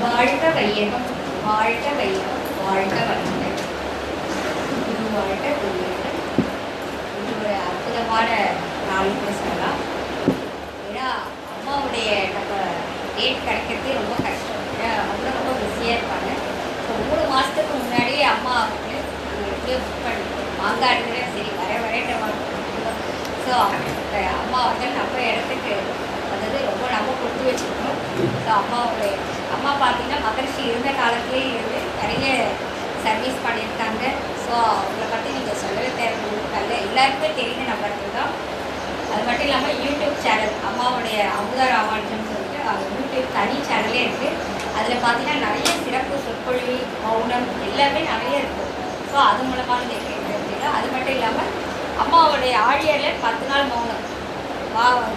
வாழ்க வையகம், வாழ்க வையகம், வாழ்க வளமுடன். இது வாழ்க வையகம். இது ஒரு அற்புதமான நாளுக்கு சொல்லலாம். ஏன்னா அம்மாவுடைய நம்ம டேட் கிடைக்கிறது ரொம்ப கஷ்டம். ஏன்னா அவங்க ரொம்ப பிஸியாக இருப்பாங்க. ஸோ 3 மாதத்துக்கு முன்னாடியே அம்மா வந்து எப்படியோ புக் பண்ணிட்டோம். மாங்காடுங்கிற சரி வரேன்ற ஸோ அம்மா வந்து நம்ம இடத்துக்கு வந்தது ரொம்ப நம்ம கொடுத்து வச்சுருக்கோம். ஸோ அம்மா பார்த்தீங்கன்னா மகரிஷி இருந்த காலத்திலே இருந்து நிறைய சர்வீஸ் பண்ணியிருக்காங்க. ஸோ அவங்கள பற்றி நீங்கள் சொல்லவே தேவையில்லை, எல்லாருக்குமே தெரிந்த நபர்கள் தான். அது மட்டும் இல்லாமல் யூடியூப் சேனல் அம்மாவுடைய அமுதா ராமானுஜம்னு சொல்லிட்டு அவங்க யூடியூப் தனி சேனலே இருக்குது. அதில் பார்த்தீங்கன்னா நிறைய சிறப்பு சொற்பொழிவு, மௌனம் எல்லாமே நிறைய இருக்குது. ஸோ அது மூலமாக நீங்கள் கேட்குறீங்க. அது மட்டும் இல்லாமல் அம்மாவுடைய ஆழியரில் 10 நாள் மௌனம்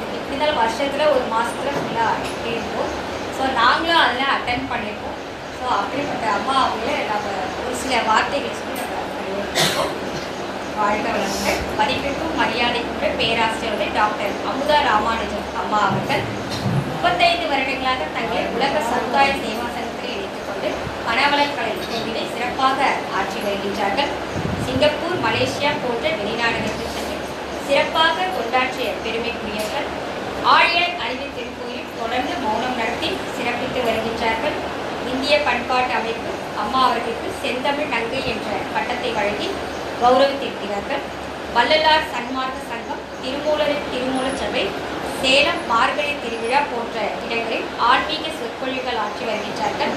இப்படி இருந்தாலும் வருஷத்தில் ஒரு மாதத்தில் ஃபுல்லாக இருக்கும். ஸோ நாங்களும் அதில் அட்டென்ட் பண்ணியிருக்கோம். ஸோ அப்படிப்பட்ட அம்மா அவங்களே நம்ம ஒரு சில வார்த்தைகள் சொல்லி நம்ம பண்ணியிருக்கோம். வாழ்க வளமுடன். மதிப்பிற்கும் மரியாதைக்குரிய பேராசிரியர் டாக்டர் அமுதா ராமானுஜம் அம்மா அவர்கள் 35 வருடங்களாக தங்களை உலக சமுதாய சேவா சங்கத்தில் இணைத்துக் கொண்டு மனவளக்கலை கோவிலை சிறப்பாக ஆற்றி வருகின்றார்கள். சிங்கப்பூர், மலேசியா போன்ற வெளிநாடுகளுக்கு சென்று சிறப்பாக கொண்டாற்றிய பெருமைக்குரியவர்கள். ஆழியார் அறிவு திருக்கோயில் தொடர்ந்து மௌனம் நடத்தி சிறப்பித்து வருகின்றார்கள். இந்திய பண்பாட்டு அமைப்பு அம்மா அவர்களுக்கு செந்தமிழ் நங்கை என்ற பட்டத்தை வழங்கி கௌரவித்திருக்கிறார்கள். வள்ளலார் சன்மார்க்க சங்கம், திருமூலரின் திருமூல சபை, சேலம் மார்கழி திருவிழா போன்ற இடங்களில் ஆன்மீக சொற்பொழிவுகள் ஆற்றி வருகின்றார்கள்.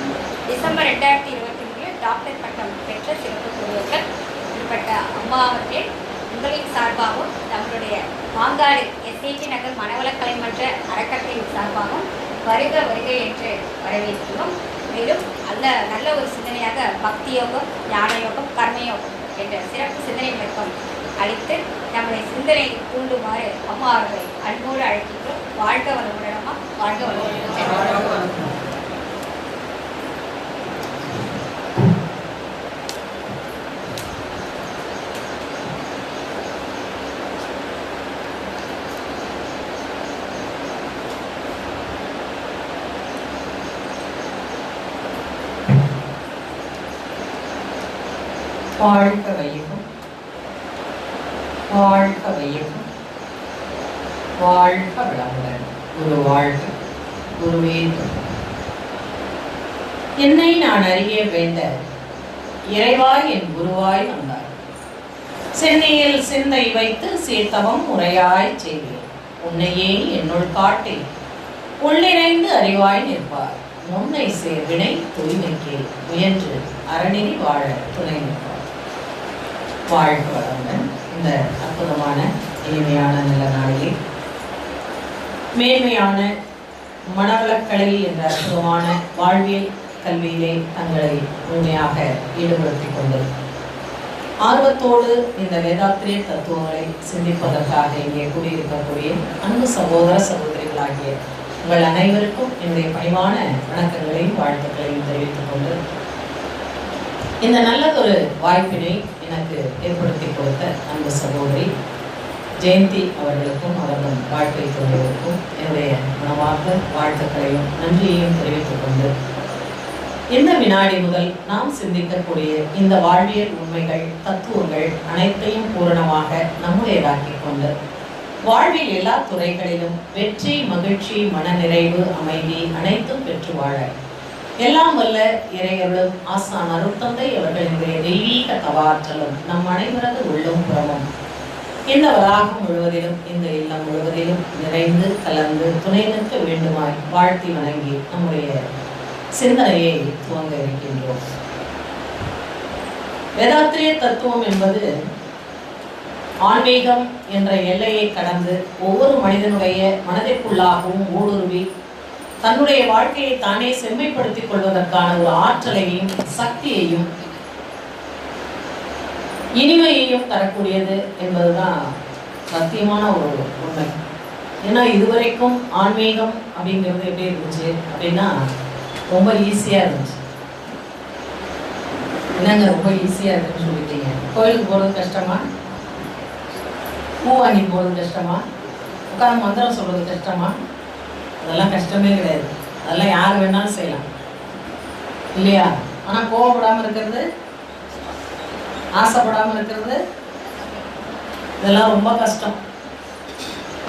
டிசம்பர் 2023 டாக்டர் பட்டம் பெற்ற சிறப்புக்குரியவர்கள். இப்படிப்பட்ட அம்மா அவர்களே உங்களின் சார்பாகவும் நம்மளுடைய மாங்காடு எஸ்ஏடி நகர் மனவளக்கலை மன்ற அறக்கட்டளையின் சார்பாகவும் வருக வருகை என்று வரவேற்கிறோம். மேலும் நல்ல ஒரு சிந்தனையாக பக்தி யோகம், ஞான யோகம், கர்மயோகம் என்ற சிறப்பு சிந்தனை விளக்கம் அளித்து நம்முடைய சிந்தனை தூண்டுமாறு அம்மா அவர்களை அன்போடு அழைக்கின்றோம். வாழ்க வளமுடன் அம்மா, வாழ்க வளமுடன். வாழ்க வையகம், வாழ்க வையகம், வாழ்க வளமுடன். குரு வாழ்க, குருவே என்னை நான் அறிய வேண்ட இறைவாய் என் குருவாய் வந்தார். சென்னையில் சிந்தை வைத்து சீர்த்தவம் முறையாய் செய்வேன். உன்னையே என்னுள் காட்டி உள்ளிணைந்து அறிவாய் நிற்பார். முன்னை சேர்வினை தூய்மைக்கே முயன்று அறநெறி வாழ துணை நிற்பார். வாழ்க வளமுடன். இந்த அற்புதமான இனிமையான நல்ல நாளிலே மேன்மையான மனவளக்கலை என்ற அற்புதமான வாழ்வியல் கல்வியிலே தங்களை முழுமையாக ஈடுபடுத்திக் கொண்டு ஆர்வத்தோடு இந்த வேதாத்திரிய தத்துவங்களை சிந்திப்பதற்காக இங்கே கூடியிருக்கக்கூடிய அன்பு சகோதர சகோதரிகளாகிய உங்கள் அனைவருக்கும் என்னுடைய பணிவான வணக்கங்களையும் வாழ்த்துக்களையும் தெரிவித்துக் கொண்டு இந்த நல்லதொரு வாய்ப்பினை எனக்கு ஏற்படுத்தி கொடுத்த அன்பு சகோதரி ஜெயந்தி அவர்களுக்கும் அவர்கள் வாழ்க்கை துணைவருக்கும் என்னுடைய மனமார்ந்த வாழ்த்துக்களையும் நன்றியையும் தெரிவித்துக் கொண்டு இந்த வினாடி முதல் நாம் சிந்திக்கக்கூடிய இந்த வாழ்வியல் உண்மைகள், தத்துவங்கள் அனைத்தையும் பூரணமாக நம்முடையதாக்கிக் கொண்டு வாழ்வில் எல்லா துறைகளிலும் வெற்றி, மகிழ்ச்சி, மனநிறைவு, அமைதி அனைத்தும் பெற்று வாழ எல்லாம் வல்ல இறையருளும் ஆசான் அருட்தந்தை அவர்களினுடைய தெய்வீக தவாற்றலும் நம் அனைவரது உள்ளும் புறமும் இந்த வளாகம் முழுவதிலும், இந்த இல்லம் முழுவதிலும் நிறைந்து கலந்து துணை நிற்க வேண்டுமாய் வாழ்த்தி வணங்கி நம்முடைய சிந்தனையை துவங்க இருக்கின்றோம். வேதாத்திரிய தத்துவம் என்பது ஆன்மீகம் என்ற எல்லையை கடந்து ஒவ்வொரு மனிதனுடைய மனதிற்குள்ளாகவும் ஊடுருவி தன்னுடைய வாழ்க்கையை தானே செம்மைப்படுத்திக் கொள்வதற்கான ஒரு ஆற்றலையும் சக்தியையும் இனிமையையும் தரக்கூடியது என்பதுதான் சத்தியமான ஒரு உண்மை. ஏன்னா இதுவரைக்கும் ஆன்மீகம் அப்படிங்கிறது எப்படி இருந்துச்சு அப்படின்னா ரொம்ப ஈஸியா இருந்துச்சு. என்னங்க ரொம்ப ஈஸியா இருக்குன்னு சொல்லிட்டீங்க? கோயிலுக்கு போறது கஷ்டமா? பூ வாங்கி போறது கஷ்டமா? உட்காந்து மந்திரம் சொல்றது கஷ்டமா? அதெல்லாம் கஷ்டமே கிடையாது. அதெல்லாம் யார் வேணாலும் செய்யலாம் இல்லையா? ஆனா கோவப்படாம இருக்கிறது, ஆசைப்படாம இருக்கிறது, இதெல்லாம் ரொம்ப கஷ்டம்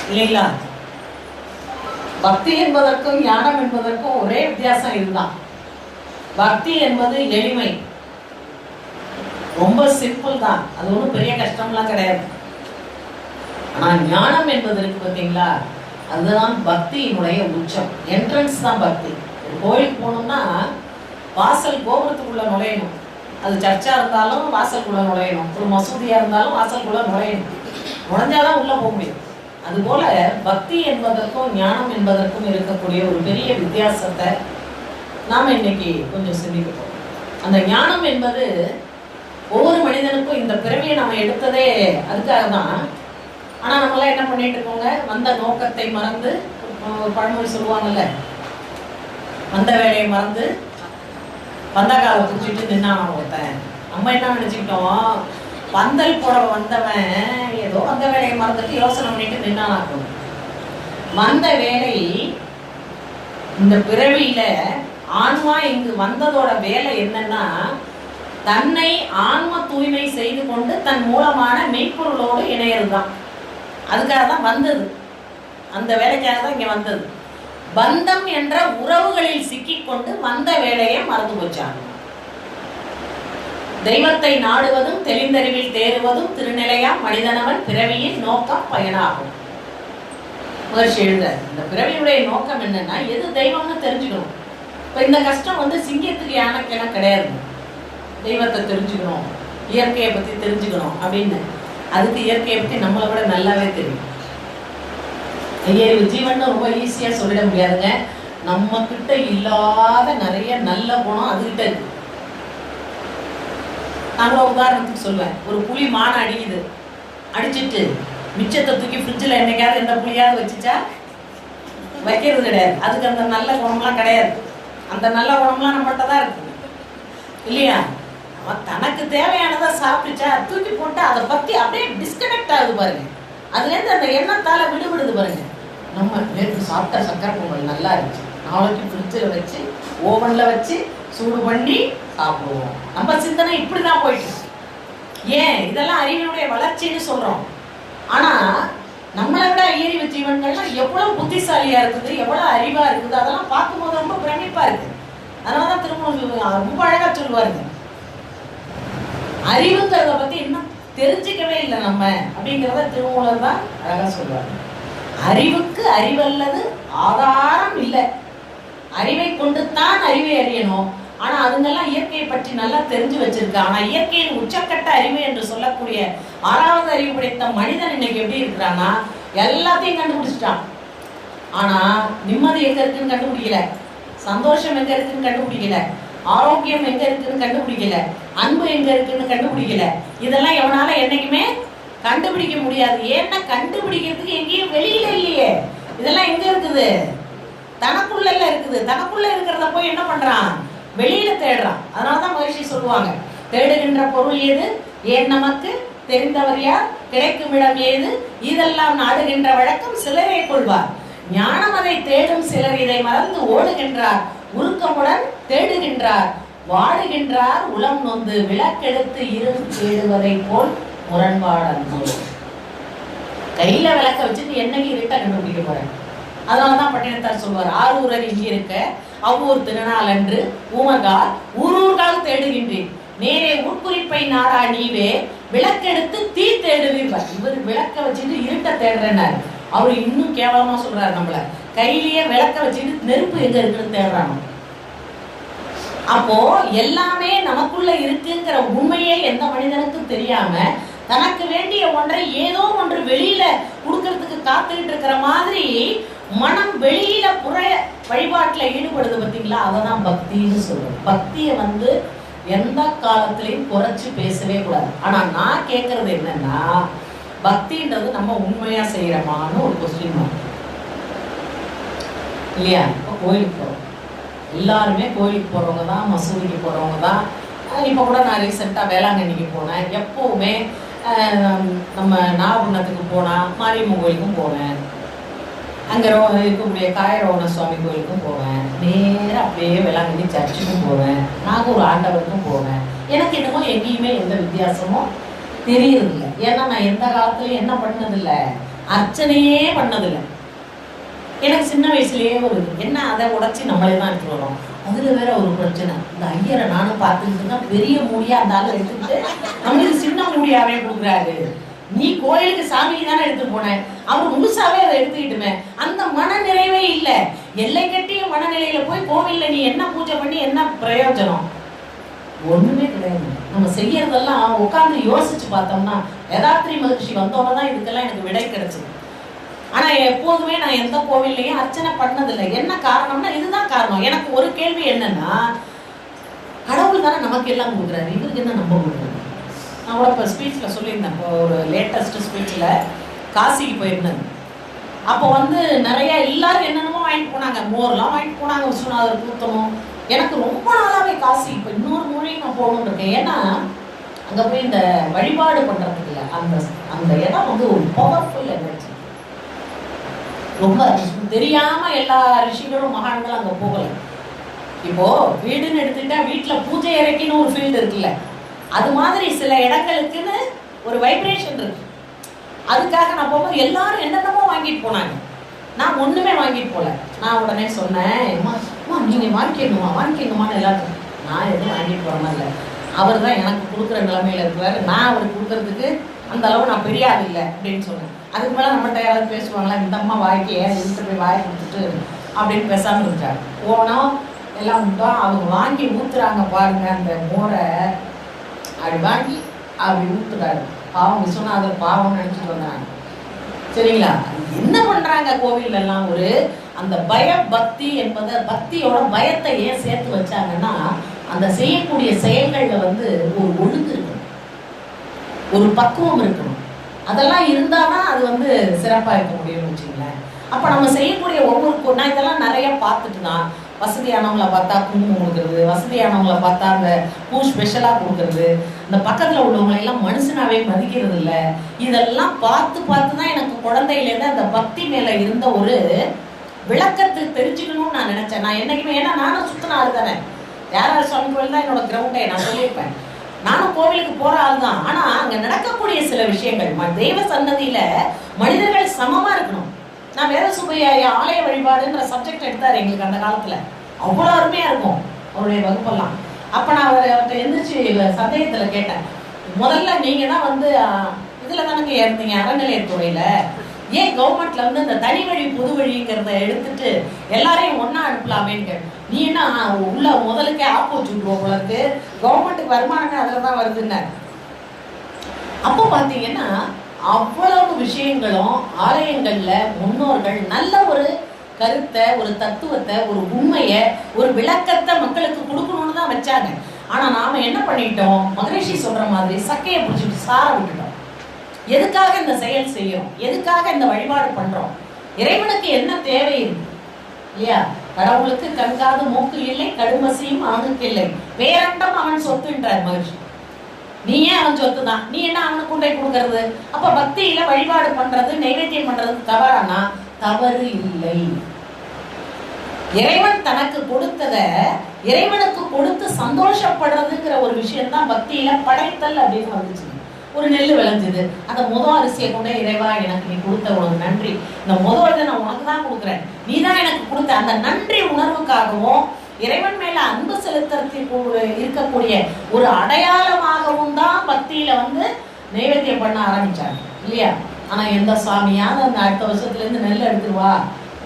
இல்லைங்களா? பக்தி என்பதற்கும் ஞானம் என்பதற்கும் ஒரே வித்தியாசம் இதுதான். பக்தி என்பது எளிமை, ரொம்ப சிம்பிள் தான். அது ஒன்றும் பெரிய கஷ்டம்லாம் கிடையாது. ஆனா ஞானம் என்பது இருக்கு பார்த்தீங்களா, அதுதான் பக்தியினுடைய உச்சம். என்ட்ரன்ஸ் தான் பக்தி. ஒரு கோயிலுக்கு போகணும்னா வாசல் கோபுரத்துக்குள்ள நுழையணும். அது சர்ச்சா இருந்தாலும் வாசலுக்குள்ள நுழையணும், ஒரு மசூதியா இருந்தாலும் வாசலுக்குள்ள நுழையணும். நுழைஞ்சாதான் உள்ள போக முடியும். அதுபோல பக்தி என்பதற்கும் ஞானம் என்பதற்கும் இருக்கக்கூடிய ஒரு பெரிய வித்தியாசத்தை நாம இன்னைக்கு கொஞ்சம் சிந்திக்க போறோம். அந்த ஞானம் என்பது ஒவ்வொரு மனிதனுக்கும், இந்த பிறவியை நம்ம எடுத்ததே அதுக்காக தான். ஆனா நம்மளாம் என்ன பண்ணிட்டு இருக்கோங்க, வந்த நோக்கத்தை மறந்து, பழமொழி சொல்லுவாங்கல்ல, வந்த வேலையை மறந்து வந்த காலை குடிச்சிட்டு நின்னான ஒருத்தன். நம்ம என்ன நினைச்சுக்கிட்டோம், பந்தல் போட வந்தவன் ஏதோ வந்த வேலையை மறந்துட்டு யோசனை பண்ணிட்டு நின்னானாக்கும். வந்த வேலை, இந்த பிறவியில ஆன்மா இங்கு வந்ததோட வேலை என்னன்னா, தன்னை ஆன்ம தூய்மை செய்து கொண்டு தன் மூலமான மெய்ப்பொருளோடு இணையதுதான். அதுக்காக தான் வந்தது, அந்த வேலைக்காக தான் இங்க வந்தது. பந்தம் என்ற உறவுகளில் சிக்கிக்கொண்டு வந்த வேலையை மறந்து போச்சாங்க. தெய்வத்தை நாடுவதும் தெளிந்தறிவில் தேறுவதும் திருநிலையா மனிதனவன் பிறவியின் நோக்கம் பயனாகும். மகர்ஷி எழுத, இந்த பிறவியுடைய நோக்கம் என்னன்னா, எது தெய்வம்னு தெரிஞ்சுக்கணும். இப்ப இந்த கஷ்டம் வந்து சிங்கத்துக்கு யானைக்கெல்லாம் கிடையாது. தெய்வத்தை தெரிஞ்சுக்கணும், இயற்கையை பத்தி தெரிஞ்சுக்கணும் அப்படின்னு. அதுக்கு இயற்கையை பத்தி நம்மளை விட நல்லாவே தெரியும். ஜீவன் ரொம்ப ஈஸியா சொல்லிட முடியாதுங்க. நம்ம கிட்ட இல்லாத நிறைய நல்ல குணம் அதுகிட்ட இருக்கு. நான் உதாரணத்துக்கு சொல்லுவேன், ஒரு புலி மானை அடிக்குது, அடிச்சுட்டு மிச்சத்தை தூக்கி ஃப்ரிட்ஜில் என்னைக்காவது எந்த புளியாவது வச்சுச்சா? வைக்கிறது கிடையாது. அதுக்கு அந்த நல்ல குணம்லாம் கிடையாது. அந்த நல்ல குணம்லாம் நம்மகிட்ட தான் இருக்கு இல்லையா? அவன் தனக்கு தேவையானதை சாப்பிட்டுச்சா, தூக்கி போட்டு அதை பத்தி அப்படியே டிஸ்கனெக்ட் ஆகுது பாருங்க. அதுலேருந்து அந்த எண்ணத்தால விடுபடுது பாருங்க. நம்ம நேற்று சாப்பிட்ட சக்கரை பொங்கல் நல்லா இருந்துச்சு, நாளைக்கு ஃப்ரிட்ஜில் வச்சு ஓவனில் வச்சு சூடு பண்ணி சாப்பிடுவோம். நம்ம சிந்தனை இப்படிதான் போயிட்டு. ஏன் இதெல்லாம் அறிவினுடைய வளர்ச்சின்னு சொல்றோம். ஆனா நம்மளை விட ஐயறிவு ஜீவன்கள்லாம் எவ்வளவு புத்திசாலியா இருக்குது, எவ்வளவு அறிவா இருக்குது, அதெல்லாம் பார்க்கும்போது ரொம்ப பிரமிப்பா இருக்கு. அதனாலதான் திருமூலர் ரொம்ப அழகா சொல்லுவாருங்க, அறிவுங்கிறத பத்தி இன்னும் தெரிஞ்சுக்கவே இல்லை நம்ம அப்படிங்கிறத திருமூலர் தான் அழகா சொல்லுவாரு. அறிவுக்கு அறிவல்லது ஆதாரம் இல்லை. அறிவை கொண்டு தான் அறிவை அறியணும். ஆனா அதுங்கெல்லாம் இயற்கையை பற்றி நல்லா தெரிஞ்சு வச்சிருக்கு. ஆனா இயற்கையின் உச்சக்கட்ட அறிவு என்று சொல்லக்கூடிய 6வது அறிவு படைத்த மனிதன் இன்னைக்கு எப்படி இருக்கிறான்னா, எல்லாத்தையும் கண்டுபிடிச்சிட்டான். ஆனா நிம்மதி எங்க இருக்குன்னு கண்டுபிடிக்கல, சந்தோஷம் எங்க இருக்குன்னு கண்டுபிடிக்கல, ஆரோக்கியம் எங்க இருக்குன்னு கண்டுபிடிக்கல, அன்பு எங்க இருக்குன்னு கண்டுபிடிக்கல. இதெல்லாம் எவனால என்னைக்குமே கண்டுபிடிக்க முடியாது. ஏன்னா கண்டுபிடிக்கிறதுக்கு எங்கேயும் வெளியில இல்லையே. இதெல்லாம் எங்க இருக்குது? தனக்குள்ள இருக்குது. தனக்குள்ள இருக்கிறத போய் என்ன பண்றான்? வெளியில தேடுறான். அதனாலதான் மகிழ்ச்சி சொல்லுவாங்க, தேடுகின்ற பொருள் ஏது, ஏன் நமக்கு தெரிந்தவர் யார், கிடைக்கும் இடம் ஏது, இதெல்லாம் நாடுகின்ற வழக்கம் சிலரே கொள்வார். ஞானம் அதை தேடும் சிலர் இதை மறந்து ஓடுகின்றார், உருக்கமுடன் தேடுகின்றார், வாடுகின்றார் உளம் நொந்து விளக்கெடுத்து இருந்து தேடுவதை போல் முரண்பாடு. கையில விளக்க வச்சுட்டு என்னைக்கு இருட்ட கண்டுபிடிக்க போறேன். அதனாலதான் பட்டினத்தார் சொல்வார், ஆரூரர் இங்கே இருக்க அவ்வூர் திருநாள் அன்று ஊமகார் ஊரூர்கால் தேடுகின்றேன், நேரே உட்குறிப்பை நாடா நீவே விளக்கெடுத்து தீ தேடுவீர். இவர் விளக்க வச்சுட்டு இருட்ட தேடுறேன்னாரு. அவரு இன்னும் கேவலமா சொல்றாரு, நம்மள கையிலேயே விளக்க வச்சுட்டு நெருப்பு எங்க இருக்குன்னு தேடுறாங்க. அப்போ எல்லாமே நமக்குள்ள இருக்குங்கிற உண்மையே எந்த மனிதனுக்கும் தெரியாம தனக்கு வேண்டிய ஒன்றை ஏதோ ஒன்று வெளியில கொடுக்கறதுக்கு காத்துக்கிட்டு இருக்கிற மாதிரி மனம் வெளியில புற வழிபாட்டுல ஈடுபடுது பார்த்தீங்களா? அததான் பக்தின்னு சொல்றோம். பக்தியை வந்து எந்த காலத்திலையும் குறைச்சு பேசவே கூடாது. ஆனா நான் கேட்கறது என்னன்னா, பக்தின்றது நம்ம உண்மையா செய்யறோமான்னு ஒரு கொஸ்டின் இல்லையா? இப்போ கோயிலுக்கு போறோம், எல்லாருமே கோயிலுக்கு போறவங்க தான், மசூதிக்கு போறவங்க தான். இப்போ கூட நான் ரீசெண்டாக வேளாங்கண்ணிக்கு போனேன். எப்போவுமே நம்ம நாகபுண்ணத்துக்கு போனால் மாரியம்மன் கோயிலுக்கும் போனேன். அங்கே இருக்கக்கூடிய காயரோவண சுவாமி கோயிலுக்கும் போவேன், நேராக அப்படியே வேளாங்கண்ணி சர்ச்சுக்கும் போவேன், நாகூர் ஆண்டவருக்கும் போவேன். எனக்கு என்னமோ எங்கேயுமே எந்த வித்தியாசமும் தெரியறதில்லை. ஏன்னா நான் எந்த காலத்துலையும் என்ன பண்ணதில்லை, அர்ச்சனையே பண்ணதில்லை. எனக்கு சின்ன வயசுலேயே ஒரு என்ன அதை உடச்சி நம்மளே தான் எடுத்துட்டு வரோம். அதில் வேற ஒரு பிரச்சனை, இந்த ஐயரை நானும் பார்த்துக்கிட்டு பெரிய மூடியா இருந்தாலும் எடுத்துக்கிட்டு நம்மளுக்கு சின்ன மூடியாவே கொடுக்குறாரு. நீ கோயிலுக்கு சாமிக்கு தானே எடுத்து போனேன், அவர் முழுசாவே அதை எடுத்துக்கிட்டுமே. அந்த மன நிறைவே இல்லை. எல்லை கட்டிய மனநிலையில போய் கோவில்ல நீ என்ன பூஜை பண்ணி என்ன பிரயோஜனம்? ஒண்ணுமே கிடையாது. நம்ம செய்யறதெல்லாம் உட்கார்ந்து யோசிச்சு பார்த்தோம்னா வேதாத்ரி மகிழ்ச்சி வந்தோன்னு தான் இதுக்கெல்லாம் எனக்கு விடை கிடைச்சது. ஆனா எப்போதுமே நான் எந்த கோவில்லையும் அர்ச்சனை பண்ணதில்லை. என்ன காரணம்னா இதுதான் காரணம். எனக்கு ஒரு கேள்வி என்னன்னா, கடவுள் தானே நமக்கு எல்லாம் கொடுக்குறாரு, இவருக்கு என்ன நம்ம கொடுக்குறாரு? நான் கூட இப்போ ஸ்பீச்சில் சொல்லியிருந்தேன். இப்போ ஒரு லேட்டஸ்ட் ஸ்பீச்சில் காசிக்கு போயிருந்தேன். அப்போ வந்து நிறைய எல்லாரும் என்னென்னமோ வாங்கிட்டு போனாங்க, மோர்லாம் வாங்கிட்டு போனாங்க, விஸ்வநாதர் கூத்தணும். எனக்கு ரொம்ப நாளாவே காசி இப்போ இன்னொரு மொழியும் நான் போகணுன்னு இருக்கேன். ஏன்னா அங்கே போய் இந்த வழிபாடு பண்ணுறதுக்கு இல்லை, அந்த அந்த இடம் வந்து ஒரு பவர்ஃபுல் எனர்ஜி. ரொம்ப தெரியாம எல்லா ரிஷிகளும் மகான்களும் அங்கே போகலை. இப்போ வீடுன்னு எடுத்துக்கிட்டா வீட்டில் பூஜை இறக்கின்னு ஒரு ஃபீல்டு இருக்குல்ல, அது மாதிரி சில இடங்களுக்குன்னு ஒரு வைப்ரேஷன் இருக்கு. அதுக்காக நான் போகும்போது எல்லாரும் என்னென்னமோ வாங்கிட்டு போனாங்க, நான் ஒண்ணுமே வாங்கிட்டு போல. நான் உடனே சொன்னேன், அம்மா நீங்க வாங்கிக்கணுமான்னு எல்லாருக்கும். நான் எதுவும் வாங்கிட்டு போற மாதிரி இல்லை, அவர் தான் எனக்கு கொடுக்குற நிலைமையில இருக்கிறாரு, நான் அவருக்கு கொடுக்கறதுக்கு அந்த அளவு நான் பெரிய ஆள் இல்லை அப்படின்னு சொன்னேன். அதுக்கு மேலே நம்மகிட்ட யாராவது பேசுவாங்களா, இந்த அம்மா வாய்க்கு ஏன் இழுத்து போய் வாய் கொடுத்துட்டு அப்படின்னு பேசாமல் இருக்காங்க. போனோம் எல்லாம் விட்டோம். அவங்க வாங்கி ஊத்துறாங்க பாருங்க அந்த மோரை, அப்படி வாங்கி அப்படி ஊத்துறாரு. பாவம் விஸ்வநாதர் பாவம்னு நினைச்சிட்டு வந்தாங்க. சரிங்களா? என்ன பண்றாங்க கோவில் எல்லாம், ஒரு அந்த பய பக்தி என்பதை, பக்தியோட பயத்தை ஏன் சேர்த்து வச்சாங்கன்னா, அந்த செய்யக்கூடிய செயல்கள்ல வந்து ஒரு ஒழுங்கு இருக்கணும், ஒரு பக்குவம் இருக்கணும். அதெல்லாம் இருந்தாதான் அது வந்து சிறப்பாக இருக்க முடியும்னு வச்சுங்களேன். அப்போ நம்ம செய்யக்கூடிய ஒவ்வொரு, நான் இதெல்லாம் நிறைய பார்த்துட்டு தான், வசதியானவங்களை பார்த்தா குங்குமம் கொடுக்குறது, வசதியானவங்களை பார்த்தா அந்த பூ ஸ்பெஷலாக கொடுக்குறது, இந்த பக்கத்தில் உள்ளவங்களெல்லாம் மனுஷனாவே மதிக்கிறது இல்லை. இதெல்லாம் பார்த்து பார்த்து தான் எனக்கு குழந்தையிலேருந்து அந்த பக்தி மேலே இருந்த ஒரு விளக்கத்துக்கு தெரிஞ்சுக்கணும்னு நான் நினச்சேன். நான் என்னைக்குமே, ஏன்னா நானும் சுத்தின ஆள் தானே, யாராவது சுவாமி கோவில் தான் என்னோட கிரவுண்டே, நான் சொல்லியிருப்பேன். நானும் கோவிலுக்கு போற ஆள் தான். ஆனா அங்க நடக்கக்கூடிய சில விஷயங்கள், தெய்வ சன்னதியில மனிதர்கள் சமமா இருக்கணும். நான் வேற சுபையா ஆலய வழிபாடுன்ற சப்ஜெக்ட் எடுத்தாரு எங்களுக்கு அந்த காலத்துல, அவ்வளவு அருமையா இருக்கும் அவருடைய வகுப்பெல்லாம். அப்ப நான் அவர்கிட்ட எந்திரிச்சு சந்தேகத்துல கேட்டேன், முதல்ல நீங்க தான் வந்து இதுல தானங்க இருந்தீங்க அறநிலையத்துறையில, ஏன் கவர்மெண்ட்ல வந்து இந்த தனி வழி பொது வழிங்கிறத எடுத்துட்டு எல்லாரையும் ஒன்னா அனுப்பலாமேன்னு கேட்டேன். நீ என்ன உள்ள முதலுக்கே ஆப்போச்சு விட்டுருவோம் போல இருக்கு, கவர்மெண்ட்டுக்கு வருமானமே அதில் தான் வருதுன்னு. அப்போ பார்த்தீங்கன்னா அவ்வளவு விஷயங்களும் ஆலயங்கள்ல முன்னோர்கள் நல்ல ஒரு கருத்தை, ஒரு தத்துவத்தை, ஒரு உண்மையை, ஒரு விளக்கத்தை மக்களுக்கு கொடுக்கணும்னு தான் வச்சாங்க. ஆனா நாம என்ன பண்ணிட்டோம், மகரிஷி சொல்ற மாதிரி சக்கையை பிடிச்சிட்டு சார விட்டுட்டோம். எதுக்காக இந்த செயல் செய்யறோம், எதுக்காக இந்த வழிபாடு பண்றோம், இறைவனுக்கு என்ன தேவை இருக்கு இல்லையா? கடவுளுக்கு கண்காது மூக்கு இல்லை, கடுமசியும் அவனுக்கு இல்லை, வேறண்டம் அவன் சொத்துன்றார் மகிழ்ச்சி. நீ ஏன் அவன் சொத்து தான், நீ என்ன அவனுக்கு கொண்டே கொடுக்கறது? அப்ப பக்தியில வழிபாடு பண்றது, நைவேத்தியம் பண்றது தவறானா? தவறு இல்லை. இறைவன் தனக்கு கொடுத்தத இறைவனுக்கு கொடுத்து சந்தோஷப்படுறதுங்கிற ஒரு விஷயம் தான் பக்தியில படைத்தல் அப்படின்னு வந்துச்சு. ஒரு நெல் விளைஞ்சது, அந்த முதல் அரிசியை கொண்டே இறைவா எனக்கு நீ கொடுத்த உனக்கு நன்றி, இந்த முதல் இதை நான் உனக்கு தான் கொடுக்குறேன், நீ தான் எனக்கு கொடுத்த அந்த நன்றி உணர்வுக்காகவும் இறைவன் மேல அன்பு செலுத்துறதுக்கு இருக்கக்கூடிய ஒரு அடையாளமாகவும் தான் பக்தியில வந்து நைவேத்தியம் பண்ண ஆரம்பிச்சாங்க இல்லையா? ஆனா எந்த சாமியாவது அந்த அடுத்த வருஷத்துல இருந்து நெல் எடுத்துருவா,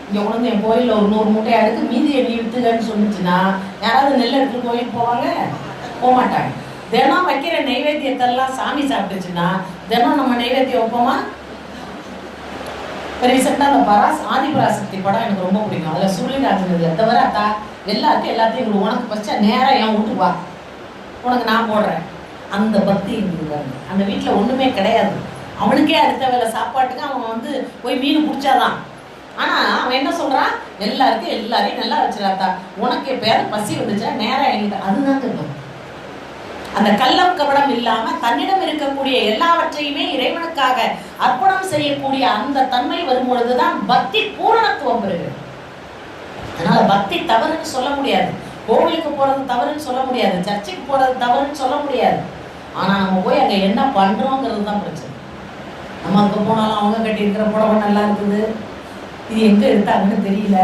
இங்க கொண்டு என் கோயில்ல ஒரு 100 மூட்டையா எடுத்து மீதியை நீ வித்துக்கன்னு சொன்னிச்சுன்னா யாராவது நெல் எடுத்து கோயிலுக்கு போவாங்க? போக மாட்டாங்க. தினம் வைக்கிற நைவேத்தியத்தெல்லாம் சாமி சாப்பிட்டுச்சுன்னா தினம் நம்ம நைவேத்தியம் வைப்போமா? ரீசெண்டா அந்த ஆதிபராசக்தி படம் எனக்கு ரொம்ப பிடிக்கும். அதுல சுருளிராஜன் இதுல தவிர அத்தா எல்லாருக்கும் எல்லாத்தையும் உனக்கு பச்சா நேரம் என் வீட்டுக்கு வா, உனக்கு நான் போடுறேன். அந்த பக்தி இருந்தது. அந்த வீட்டுல ஒண்ணுமே கிடையாது, அவனுக்கே அடுத்த வேலை சாப்பாட்டுக்கு அவன் வந்து போய் மீன் பிடிச்சாதான். ஆனா அவன் என்ன சொல்றான், எல்லாருக்கும் எல்லாரையும் நல்லா வச்சிடாத்தா, உனக்கு எப்பயாவது பசி வந்துச்சா நேரம் என்கிட்ட. அதுதான் இருக்கும். அந்த கள்ளம் கபடம் இல்லாம தன்னிடம் இருக்கக்கூடிய எல்லாவற்றையுமே இறைவனுக்காக அர்ப்பணம் செய்யக்கூடிய அந்த தன்மை வரும்பொழுதுதான் பக்தி பூரண பக்குவம் பெறுகிறது. அதனால பக்தி தவறுன்னு சொல்ல முடியாது, கோவிலுக்கு போறது தவறுன்னு சொல்ல முடியாது, சர்ச்சுக்கு போறது தவறுன்னு சொல்ல முடியாது. ஆனா நம்ம போய் அங்க என்ன பண்றோங்கிறது தான் பிரச்சனை. நம்ம அங்க போனாலும் அவங்க கட்டி இருக்கிற புடவை நல்லா இருக்குது, இது எங்க எடுத்தாங்கன்னு தெரியல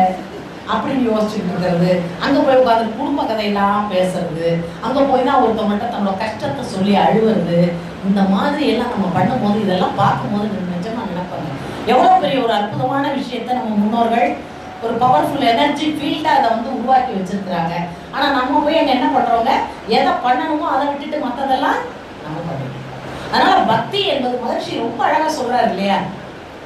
அப்படின்னு யோசிச்சுட்டு இருக்கிறது, அங்க போய் உட்காந்து குடும்ப கதையெல்லாம் பேசுறது, அங்க போய் தான் ஒருத்தவங்கள்ட்ட தன்னோட கஷ்டத்தை சொல்லி அழுவுறது, இந்த மாதிரி எல்லாம் நம்ம பண்ணும்போது இதெல்லாம் பார்க்கும்போது நிஜமா நினைப்பாங்க எவ்வளவு பெரிய ஒரு அற்புதமான விஷயத்த நம்ம முன்னோர்கள் ஒரு பவர்ஃபுல் எனர்ஜி ஃபீல்டா அதை வந்து உருவாக்கி வச்சிருக்கிறாங்க. ஆனா நம்ம போய் அங்க என்ன பண்றோங்க, எதை பண்ணணுமோ அதை விட்டுட்டு மற்றதெல்லாம் நம்ம பண்ணிடுறோம். அதனால பக்தி என்பது மகிழ்ச்சி ரொம்ப அழகா சொல்றாரு இல்லையா,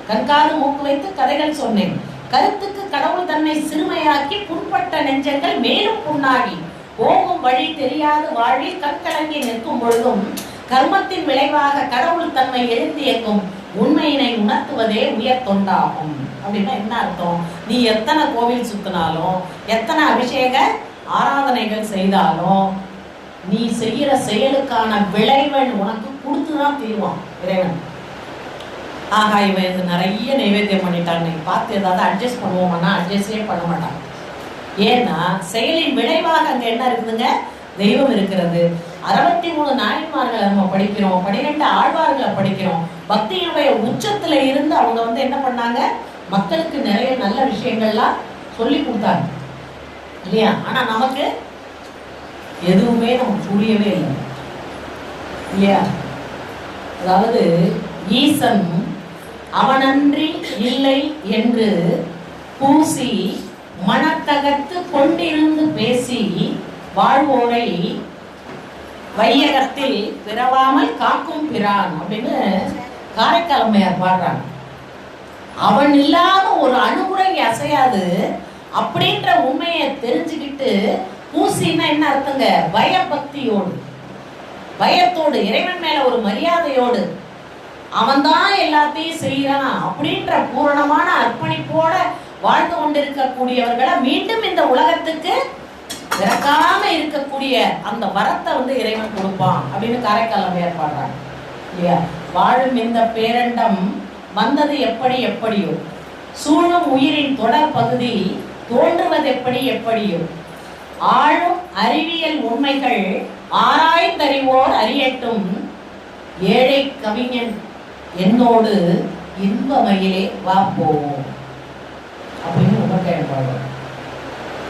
கண்காது மூக்கு வைத்து கதைகள் சொன்னேன், கருத்துக்கு கடவுள் தன்னை சிறுமையாக்கி புண்பட்ட நெஞ்சங்கள் மேலும் புண்ணாகி போகும் வழி தெரியாது வாழ்வில் கண்கலங்கி நிற்கும் பொழுதும் கர்மத்தின் விளைவாக கடவுள் தன்மை எழுந்தியக்கும் உண்மையினை உணர்த்துவதே உயர் தொண்டாகும். அப்படின்னா என்ன அர்த்தம், நீ எத்தனை கோவில் சுத்தினாலும் எத்தனை அபிஷேக ஆராதனைகள் செய்தாலும் நீ செய்யற செயலுக்கான விளைவன் உனக்கு கொடுத்துதான் தீர்வான் இறைவன். ஆகா இவன் இது நிறைய நைவேத்தியம் பண்ணிட்டான், நீ பார்த்து ஏதாவது அட்ஜஸ்ட் பண்ணுவோம்னா அட்ஜஸ்டே பண்ண மாட்டான். ஏன்னா செயலின் விளைவாக அங்க என்ன இருக்குதுங்க, தெய்வம் இருக்கிறது. 63 நாயன்மார்களை நம்ம படிக்கிறோம், 12 ஆழ்வார்களை படிக்கிறோம். பக்தியினுடைய உச்சத்துல இருந்து அவங்க வந்து என்ன பண்ணாங்க, மக்களுக்கு நிறைய நல்ல விஷயங்கள்லாம் சொல்லி கொடுத்தாங்க இல்லையா. ஆனா நமக்கு எதுவுமே நமக்கு புரியவே இல்லை இல்லையா. அதாவது ஈசன் அவனன்றி இல்லை என்று பூசி மனத்தகத்து கொண்டிருந்து பேசி வாழ்வோரை வையகத்தில் பிறவாமல் காக்கும் பிரான் அப்படின்னு காரைக்கால் அம்மையார் பாடுறாங்க. அவன் இல்லாத ஒரு அணுகுறை அசையாது அப்படின்ற உண்மையை தெரிஞ்சுக்கிட்டு பூசின்னா என்ன அர்த்தங்க, பயபக்தியோடு, பயத்தோடு, இறைவன் மேல ஒரு மரியாதையோடு, அவன் தான் எல்லாத்தையும் செய்யறான் அப்படின்ற பூரணமான அர்ப்பணிப்போட வாழ்ந்து கொண்டிருக்கக்கூடியவர்களை மீண்டும் இந்த உலகத்துக்கு பிறக்காம இருக்கக்கூடிய அந்த வரத்தை வந்து இறைவன் கொடுப்பான் அப்படின்னு காரைக்கால் அம்மையார் பாடுறாங்க இல்லையா. வாழும் இந்த பேரண்டம் வந்தது எப்படி எப்படியோ, சூழும் உயிரின் தொடர் பகுதி தோன்றுவது எப்படி எப்படியோ, ஆளும் அறிவியல் உண்மைகள் ஆராய்ந்தறிவோர் அறியட்டும், ஏழை கவிஞன் என்னோடு இன்பமயிலே வா போவோம் அப்படின்னு உமக்கையன் பாடுவார்.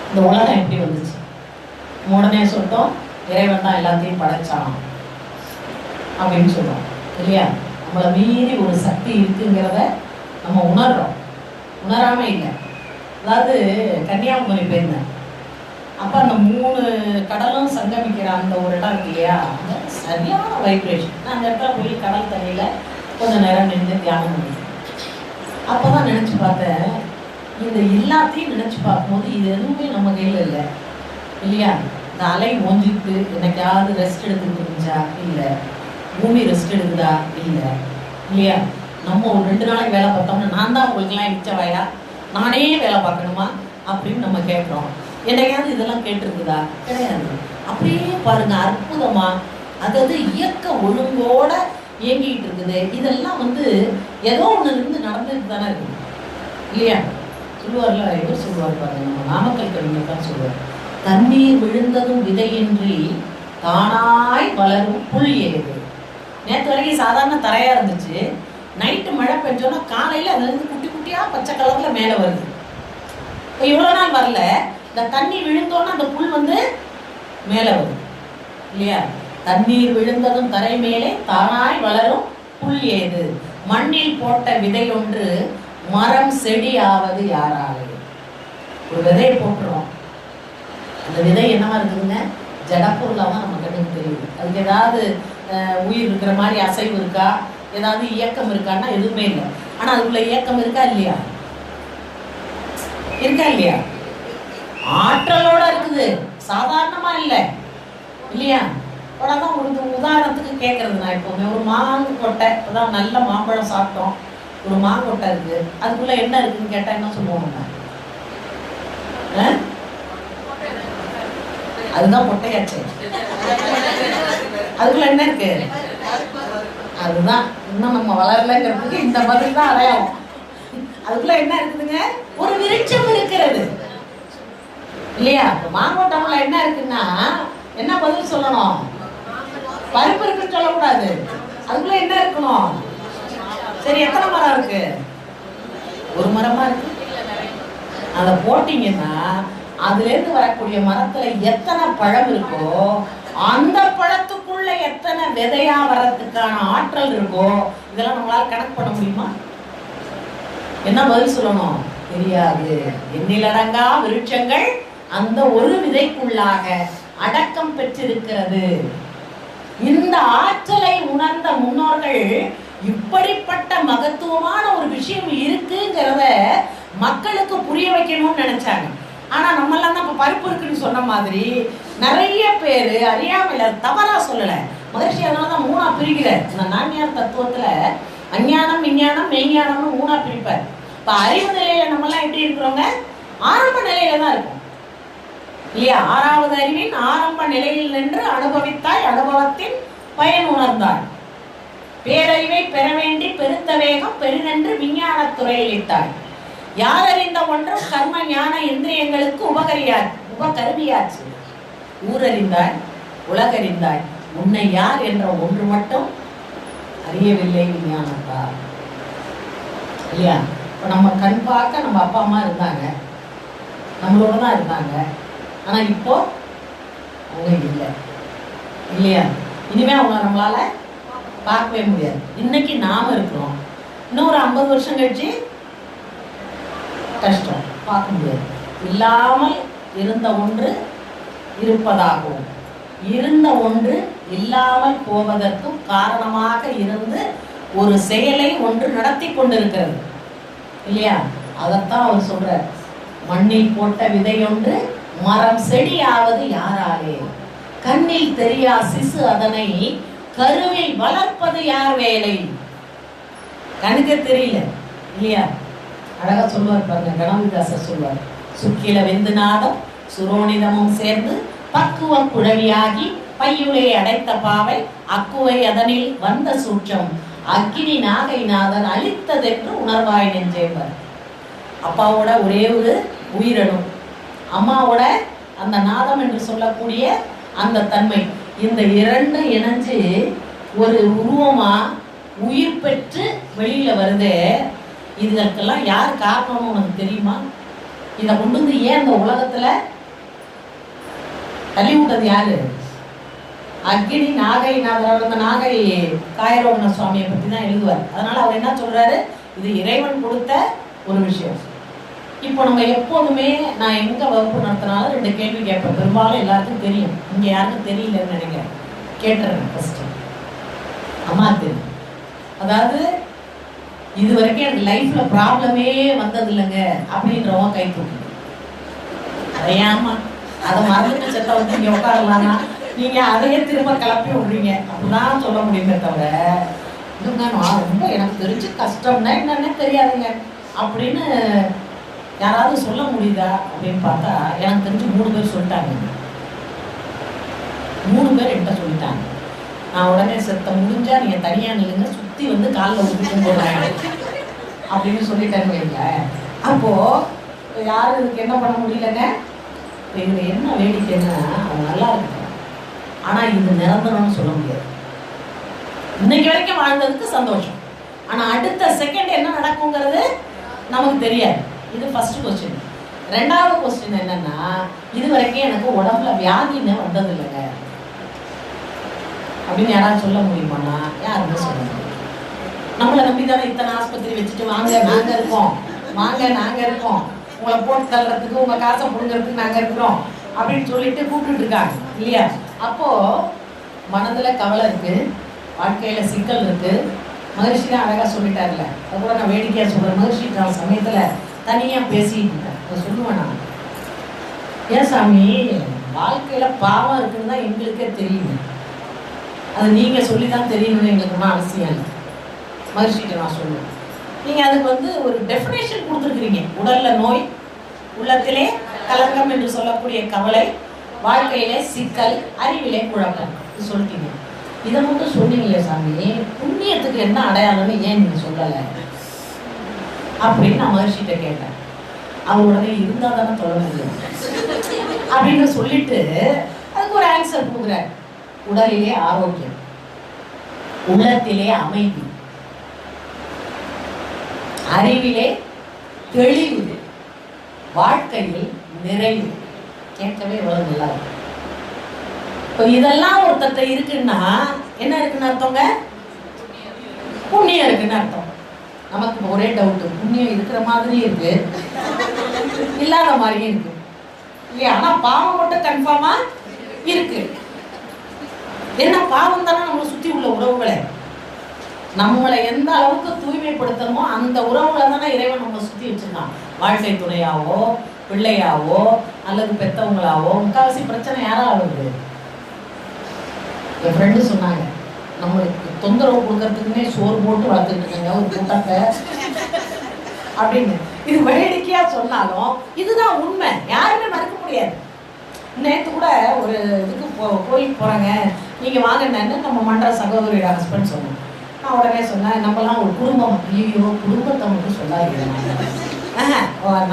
இந்த உலகம் எப்படி வந்துச்சு, உடனே சொல்லிட்டோம் இறைவன் தான் எல்லாத்தையும் படைச்சான் அப்படின்னு சொல்றோம் இல்லையா. நம்மளை மீறி ஒரு சக்தி இருக்குங்கிறத நம்ம உணர்றோம், உணராம இல்லை. அதாவது கன்னியாகுமரி போயிருந்தேன், அப்ப அந்த 3 கடலும் சங்கமிக்கிற அந்த ஒரு இடம் இருக்கு இல்லையா, அந்த சரியான வைப்ரேஷன். நான் அந்த இடத்துல போய் கடல் தண்ணியில கொஞ்ச நேரம் நின்று தியானம் பண்ணி அப்பதான் நினைச்சு பார்த்தேன், இந்த எல்லாத்தையும் நினைச்சு பார்க்கும்போது இது எதுவுமே நம்ம கையில இல்லை இல்லையா. இந்த அலை ஓஞ்சிட்டு என்னைக்காவது ரெஸ்ட் எடுத்துக்கிட்டு இருந்துச்சா இல்லை, பூமி ரெஸ்ட் எடுக்குதா இல்லை இல்லையா. நம்ம ஒரு 2 நாளைக்கு வேலை பார்த்தோம்னா நான் தான் உங்களுக்குலாம் மிச்சவாயா, நானே வேலை பார்க்கணுமா அப்படின்னு நம்ம கேட்குறோம். என்னையாவது இதெல்லாம் கேட்டிருக்குதா, கிடையாது. அப்படியே பாருங்க அற்புதமா, அதாவது இயக்க ஒழுங்கோட இயங்கிட்டு இருக்குது. இதெல்லாம் வந்து ஏதோ ஒன்று இருந்து நடந்துட்டு தானே இருக்குது இல்லையா. சொல்லுவார்ல, எவர் சொல்லுவார் பாருங்க, நம்ம நாமக்கல் கவிஞர் தான் சொல்லுவார், தண்ணீர் விழுந்ததும் விதையின்றி தானாய் வளரும் புல் ஏது. நேற்று வரைக்கும் சாதாரண தரையா இருந்துச்சு, நைட்டு மழை பெஞ்சோன்னா காலையில அதுல இருந்து குட்டி குட்டியா பச்சை கலர்ல மேல வருது. இப்போ இவ்வளவு நாள் வரல, இந்த தண்ணி விழுந்தோன்னா அந்த புல் வந்து மேல வருது இல்லையா. தண்ணீர் விழுந்ததும் தரை மேலே தானாய் வளரும் புல் ஏது, மண்ணில் போட்ட விதை ஒன்று மரம் செடி ஆவது யாராலே. ஒரு விதையை போட்டுறோம், அந்த விதை என்னவா இருக்குதுங்க, ஜடப்பொருளாக தான் நம்ம கண்ணுக்கு தெரியுது. அதுக்கு ஏதாவது உயிர் இருக்கிற மாதிரி அசைவு இருக்கா, ஏதாவது இயக்கம் இருக்கான்னா எதுவுமே இல்லை. ஆனா அதுக்குள்ள இயக்கம் இருக்கா இல்லையா, இருக்கா இல்லையா, ஆற்றலோட இருக்குது, சாதாரணமா இல்லை இல்லையா. உடனே உங்களுக்கு உதாரணத்துக்கு கேட்கறது, நான் எப்போவுமே ஒரு மாங்கு கொட்டை, அதான் நல்ல மாம்பழம் சாப்பிட்டோம், ஒரு மாங்கொட்டை இருக்கு, அதுக்குள்ள என்ன இருக்குன்னு கேட்டா என்ன சொல்லுவாங்க, அதுதான் கொட்டையாச்சு, அதுக்குள்ள என்ன இருக்கு, அதுதான் இன்னும் நம்ம வளரலங்கிறதுக்கு இந்த பதில் தான் அடையாளம். அதுக்குள்ள என்ன இருக்குதுங்க, ஒரு விருட்சம் இல்லையா? மாங்கோட்டம்ல என்ன இருக்குன்னா என்ன பதில் சொல்லணும்? பருப்பு இருக்குன்னு சொல்லக்கூடாது. அதுக்குள்ள என்ன இருக்கணும்? சரி, எத்தனை மரம் இருக்கு? ஒரு மரமா இருக்கு. அதை போட்டீங்கன்னா அதுல இருந்து வரக்கூடிய மரத்துல எத்தனை பழம் இருக்கோ அந்த பழத்துக்குள்ள எத்தனை விதையா வர்றதுக்கான ஆற்றல் இருக்கோ இதெல்லாம் நம்மளால கணக்கு பண்ண முடியுமா? என்ன பதில் சொல்லணும்? தெரியாது. எண்ணிலடங்கா விருட்சங்கள் அந்த ஒரு விதைக்குள்ளாக அடக்கம் பெற்றிருக்கிறது. இந்த ஆற்றலை உணர்ந்த முன்னோர்கள் இப்படிப்பட்ட மகத்துவமான ஒரு விஷயம் இருக்குங்கிறத மக்களுக்கு புரிய வைக்கணும்னு நினைச்சாங்க. ஆனா நம்ம எல்லாம் தான் இப்ப பருப்பு இருக்குன்னு சொன்ன மாதிரி நிறைய பேரு அறியாமையில தவறா சொல்லல. மகிழ்ச்சி அதனாலதான் மூணா பிரிக்கிற இந்த நான்யார் தத்துவத்துல அஞ்ஞானம், விஞ்ஞானம், மெய்ஞானம்னு மூணா பிரிப்பார். இப்ப அறிவு நிலையில நம்ம எல்லாம் எப்படி இருக்கிறோங்க? ஆரம்ப நிலையில தான் இருக்கும் இல்லையா? ஆறாவது அறிவின் ஆரம்ப நிலையில் நின்று அனுபவித்தாய், அனுபவத்தின் பயன் உணர்ந்தாய். பேரறிவை பெற வேண்டி பெருத்த வேகம் பெருநென்று விஞ்ஞான துறையில் இட்டாய். யார் அறிந்த ஒன்றும் கர்ம ஞான இந்திரியங்களுக்கு உபகருவியாச்சு. ஊரறிந்தாய், உலகறிந்தாய், உன்னை யார் என்ற ஒன்று மட்டும் அறியவில்லை விஞ்ஞானத்தா. இல்லையா? இப்போ நம்ம கண் பார்க்க நம்ம அப்பா அம்மா இருந்தாங்க, நம்மளோட தான் இருந்தாங்க. ஆனா இப்போ அவங்க இல்லை இல்லையா? இனிமே அவங்க நம்மளால பார்க்கவே முடியாது. இன்னைக்கு நாம இருக்கிறோம், இன்னும் ஒரு 50 வருஷம் கழிச்சு கஷ்டம், பார்க்க முடியாது. இல்லாமல் இருந்த ஒன்று இருப்பதாகவும் இருந்த ஒன்று இல்லாமல் போவதற்கும் காரணமாக இருந்து ஒரு செயலை ஒன்று நடத்தி கொண்டிருக்கிறது இல்லையா? அதைத்தான் அவர் சொல்றார். மண்ணில் போட்ட விதையொன்று மரம் செடியாவது யாராலே, கண்ணில் தெரியா சிசு அதனை கருவில் வளர்ப்பது யார் வேலை. கண்ணுக்கு தெரியல இல்லையா? அழகா சொல்லுவார் பாருங்க, கணபதிதாசர் சொல்வார். சுக்கில வெந்து நாதம் சுரோனிதமும் சேர்ந்து பக்குவம் குழவியாகி பையுளை அடைத்த பாவை அக்குவை அதனில் வந்த சூற்றம் அக்கினி நாகை நாதன் அழித்ததென்று உணர்வாய் நெஞ்சேவர். அப்பாவோட ஒரே ஒரு உயிரணும், அம்மாவோட அந்த நாதம் என்று சொல்லக்கூடிய அந்த தன்மை, இந்த இரண்டு இணைஞ்சு ஒரு உருவமா உயிர் பெற்று வெளியில வருது. இதற்கெல்லாம் யார் காரணம்னு உனக்கு தெரியுமா? இதை கொண்டு வந்து ஏன் இந்த உலகத்துல தள்ளி விட்டது யாரு? அக்னி நாகை நாதர். அந்த நாகை காயரோகண சுவாமியை பத்தி தான் எழுதுவார். அதனால அவர் என்ன சொல்றாரு? இது இறைவன் கொடுத்த ஒரு விஷயம். இப்போ நம்ம எப்போதுமே நான் எங்க வகுப்பு நடத்தினாலும் 2 கேள்வி கேட்பேன். பெரும்பாலும் எல்லாருக்கும் தெரியும், இங்க யாருக்கும் தெரியலன்னு நினைக்கிறேன். கேட்டுறேன் ஃபர்ஸ்ட். அம்மா தெரியும். அதாவது இது வரைக்கும் எனக்கு லைஃப்ல ப்ராப்ளமே வந்தது இல்லைங்க அப்படின்றவங்க கை தூக்கி. அதையாமா அதை மறந்துட்டு செத்த வந்து இங்க உட்காரலாம்னா நீங்க அதையே திரும்ப கிளப்பி விடுறீங்க அப்படிதான் சொல்ல முடியுமே தவிர, இதுங்க நான் ரொம்ப எனக்கு தெரிஞ்சு கஷ்டம்னா என்னன்னே தெரியாதுங்க அப்படின்னு யாராவது சொல்ல முடியுதா அப்படின்னு பார்த்தா எனக்கு தெரிஞ்சு 3 பேர் சொல்லிட்டாங்க. 3 பேர் என்கிட்ட சொல்லிட்டாங்க. நான் உடனே செத்த முடிஞ்சா நீங்க தனியா நில்லுங்க, சுத்தி வந்து காலில் ஊற்றிட்டு போடுறாங்க அப்படின்னு சொல்லிட்டேன்னு வைங்க. அப்போ யாரும் இதுக்கு என்ன பண்ண முடியலங்க? இதுல என்ன வேடிக்கைன்னா அவங்க நல்லா இருக்காங்க, ஆனா இது நிரந்தரம்னு சொல்ல முடியாது. இன்னைக்கு வரைக்கும் வாழ்ந்ததுக்கு சந்தோஷம், ஆனா அடுத்த செகண்ட் என்ன நடக்குங்கிறது நமக்கு தெரியாது. இது ஃபர்ஸ்ட் கொஸ்டின். 2வது கொஸ்டின் என்னன்னா, இது வரைக்கும் எனக்கு உடம்புல வியாதின்னு வந்தது இல்லைங்க அப்படின்னு யாராவது சொல்ல முடியுமானா? யாருமே சொல்ல முடியும். நம்மளை நம்பி தானே இத்தனை ஆஸ்பத்திரி வச்சுட்டு வாங்க நாங்க இருக்கோம், வாங்க நாங்க இருக்கோம், உங்களை போட்டு தள்ளுறதுக்கு உங்க காசை புடுங்கிறதுக்கு நாங்க இருக்கிறோம் அப்படின்னு சொல்லிட்டு கூப்பிட்டு இருக்காங்க இல்லையா? அப்போ மனதுல கவலை இருக்கு, வாழ்க்கையில சிக்கல் இருக்கு. மகிழ்ச்சி தான் அழகா சொல்லிட்டாருல, அது கூட நான் வேடிக்கையா சொல்றேன். மகிழ்ச்சி நான் சமயத்துல தனியா பேசிட்டு இருக்கேன். சொல்லுவேன் நான், ஏன் சாமி வாழ்க்கையில பாவம் இருக்குன்னு தான் எங்களுக்கே தெரியுது, அது நீங்க சொல்லிதான் தெரியணும்னு எங்களுக்கு அவசியம் இல்லை. மகிழ்ச்சிட்டு நான் சொல்லுவேன், நீங்க அதுக்கு வந்து ஒரு டெஃபினேஷன் கொடுத்துருக்கிறீங்க. உடல்ல நோய், உள்ளத்திலே கலங்கம் என்று சொல்லக்கூடிய கவலை, வாழ்க்கையிலே சிக்கல், அறிவிலே குழப்பம் சொல்லிட்டீங்க. இதை மட்டும் சொன்னீங்களே சாமி, புண்ணியத்துக்கு என்ன அடையாளம்னு ஏன் நீங்க சொல்லலை அப்படின்னு நான் மகிழ்ச்சிட்ட கேட்டேன். அவர் உடனே இருந்தால் தானே சொல்ல முடியும் அப்படின்னு சொல்லிட்டு அதுக்கு ஒரு ஆன்சர் கொடுக்குறார். உடலிலே ஆரோக்கியம், உள்ளத்திலே அமைதி, அறிவிலே தெளிவு, வாழ்க்கையில் நிறைவு. கேட்கவே எவ்வளவு நல்லா இருக்கு. இப்போ இதெல்லாம் ஒருத்தட்ட இருக்குன்னா என்ன இருக்குன்னு அர்த்தங்க? புண்ணியம் இருக்குன்னு அர்த்தம். நமக்கு ஒரே டவுட், புண்ணியம் இருக்கிற மாதிரியும் இருக்கு இல்லாத மாதிரியும் இருக்கு இல்லையா? ஆனா பாவம் மட்டும் கன்ஃபார்மா இருக்கு. ஏன்னா பாவம் தானே நம்மளை சுத்தி உள்ள உறவுகளை நம்மளை எந்த அளவுக்கு தூய்மைப்படுத்தணுமோ அந்த உறவுகளை தானே இறைவன் நம்மளை சுத்தி வச்சிருக்கான். வாழ்க்கை துணையாவோ பிள்ளையாவோ அல்லது பெத்தவங்களாவோ. முக்கால்வாசி பிரச்சனை யாரால வருது? என் ஃப்ரெண்டு சொன்னாங்க, நம்மளுக்கு தொந்தரவு கொடுக்கறதுக்குன்னே சோறு போட்டு வளர்த்துட்டு இருக்காங்க ஒரு கூட்டத்தை அப்படின்னு. இது வேடிக்கையா சொன்னாலும் இதுதான் உண்மை, யாருமே மறுக்க முடியாது. நேற்று கூட ஒரு இதுக்கு கோயிலுக்கு போறாங்க, நீங்க வாங்கினேன்னு நம்ம மன்ற சகோதரியோட ஹஸ்பண்ட் சொன்னோம். நான் உடனே சொன்னேன், நம்மலாம் ஒரு குடும்பம், ஐயோ குடும்பத்தை மட்டும் சொல்லாதீங்க,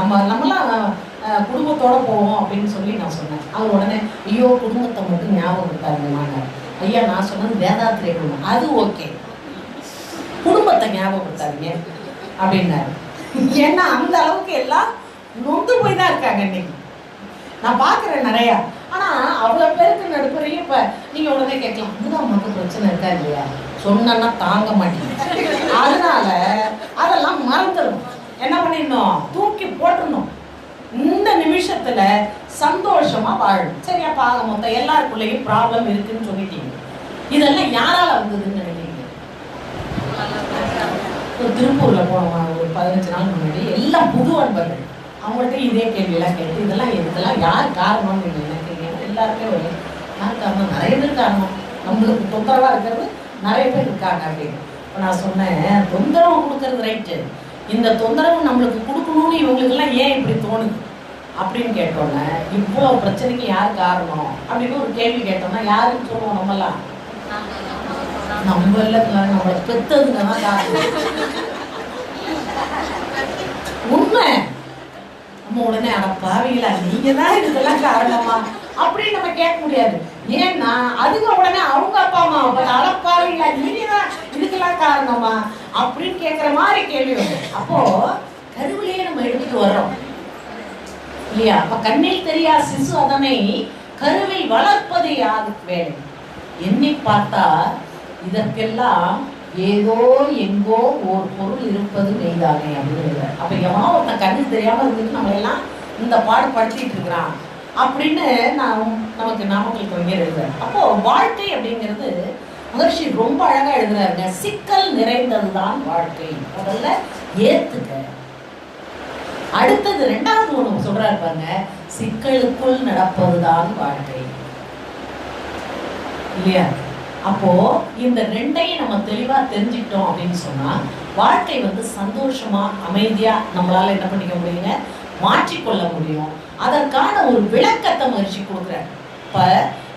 நம்மலாம் குடும்பத்தோட போவோம் அப்படின்னு சொல்லி நான் சொன்னேன். அவர் உடனே ஐயோ குடும்பத்தை மட்டும் ஞாபகம் இருக்காருங்க. ஐயா நான் சொன்னது வேதாத்திரிய குடும்பம், அது ஓகே, குடும்பத்தை ஞாபகப்படுத்தாதீங்க அப்படின்னாரு. ஏன்னா அந்த அளவுக்கு எல்லாம் நொந்து போய் தான் இருக்காங்க இன்னைக்கு. நான் பார்க்குறேன் நிறையா. ஆனால் அவ்வளோ பேருக்கு நடுப்புறையும் இப்போ நீங்கள் உடனே கேட்கலாம், இதுதான் நமக்கு பிரச்சனை இருக்கா இல்லையா? சொன்னா தாங்க மாட்டேங்க. அதனால அதெல்லாம் மறந்துடும். என்ன பண்ணிடணும்? தூக்கி போட்டுடணும். இந்த நிமிஷத்துல சந்தோஷமா வாழணும். சரியா? பாக மொத்தம் எல்லாருக்குள்ளேயும் ப்ராப்ளம் இருக்குன்னு சொல்லிட்டீங்க. இதெல்லாம் யாரால வந்ததுன்னு நினைக்கிறீங்க? திருப்பூர்ல போனோம் ஒரு 15 நாள் முன்னாடி, எல்லாம் புது அன்பர்கள். அவங்கள்ட்ட இதே கேள்வியெல்லாம் கேட்டு இதெல்லாம் யார் காரணம்னு நீங்க நினைக்கிறீங்க? எல்லாருமே ஒரு யார் காரணம்? நிறைய பேர் காரணம். நம்மளுக்கு தொந்தரவா இருக்கிறது நிறைய பேர் இருக்காங்க அப்படின்னு. இப்போ நான் சொன்னேன், தொந்தரவு கொடுக்கறது ரைட்டு, இந்த தொந்தரவு நம்மளுக்கு கொடுக்கணும்னு இவங்களுக்கெல்லாம் ஏன் இப்படி தோணுது அப்படின்னு கேட்டோன்னே, இவ்வளோ பிரச்சனைக்கு யார் காரணம் அப்படின்னு ஒரு கேள்வி கேட்டோம்னா யாருன்னு சொல்லுவோம்? நம்மலாம் நம்மள நம்மளை பெத்ததுங்க தான் காரணம். உண்மை. நம்ம உடனே அட பாவிகளா நீங்க தான் இதுக்கெல்லாம் காரணமா அப்படின்னு நம்ம கேட்க முடியாது. ஏன்னா அதுங்க உடனே அவங்க அப்பா அம்மா அட பாவிகளா நீங்க தான் இதுக்கெல்லாம் காரணமா அப்படின்னு கேட்குற மாதிரி கேள்வி வரும். அப்போ கருவிலேயே நம்ம எடுத்துட்டு வர்றோம் இல்லையா? அப்ப கண்ணில் தெரியா சிசு அதனை கருவில் வளர்ப்பது யாருக்கு வேலை? எண்ணி பார்த்தா இதற்கெல்லாம் ஏதோ எங்கோ ஒரு பொருள் இருப்பது மெய்தானே அப்படின்னு. அப்ப எவனோ ஒருத்தன் கண்ணுக்கு தெரியாம இருந்துட்டு நம்ம எல்லாம் இந்த பாடு படுத்திட்டு இருக்கிறான் அப்படின்னு நமக்கு நாமக்கல் கவிஞர் எழுதுறாரு. அப்போ வாழ்க்கை அப்படிங்கிறது மகர்ஷி ரொம்ப அழகா எழுதுறாருங்க. சிக்கல் நிறைந்ததுதான் வாழ்க்கை, முதல்ல ஏத்துக்க. அடுத்தது ரெண்டாவது ஒண்ணு சொல்றாரு பாருங்க, சிக்கலுக்குள் நடப்பதுதான் வாழ்க்கை இல்லையா? அப்போ இந்த ரெண்டையும் நம்ம தெளிவா தெரிஞ்சுக்கிட்டோம் அப்படின்னு சொன்னா வாழ்க்கை சந்தோஷமா அமைதியா நம்மளால என்ன பண்ணிக்க முடியுங்க? மாற்றிக்கொள்ள முடியும். அதற்கான ஒரு விளக்கத்தை மகிழ்ச்சி கொடுக்குறாரு. இப்ப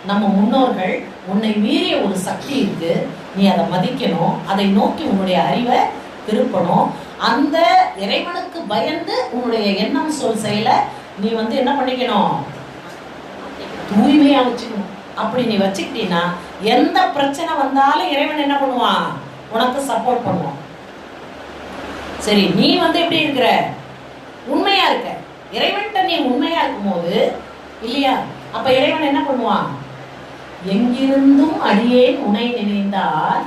நம்ம முன்னோர்கள் உன்னை மீறிய ஒரு சக்தி இருக்கு, நீ அதை மதிக்கணும், அதை நோக்கி உன்னுடைய அறிவை திருப்பணும். அந்த இறைவனுக்கு பயந்து உன்னுடைய எண்ணம் சொல் செயலை நீ என்ன பண்ணிக்கணும்? தூய்மையா வச்சுக்கணும். அப்படி நீ வச்சுக்கிட்டீங்கன்னா எந்த பிரச்சனை வந்தாலும் இறைவன் என்ன பண்ணுவான்? உனக்கு சப்போர்ட் பண்ணுவான். சரி, நீ எப்படி இருக்கிற? உண்மையா இருக்க. இறைவன்கிட்ட நீ உண்மையா இருக்கும் போது இல்லையா, அப்ப இறைவன் என்ன பண்ணுவான்? எங்கிருந்தும் அடியேன் உனை நினைந்தார்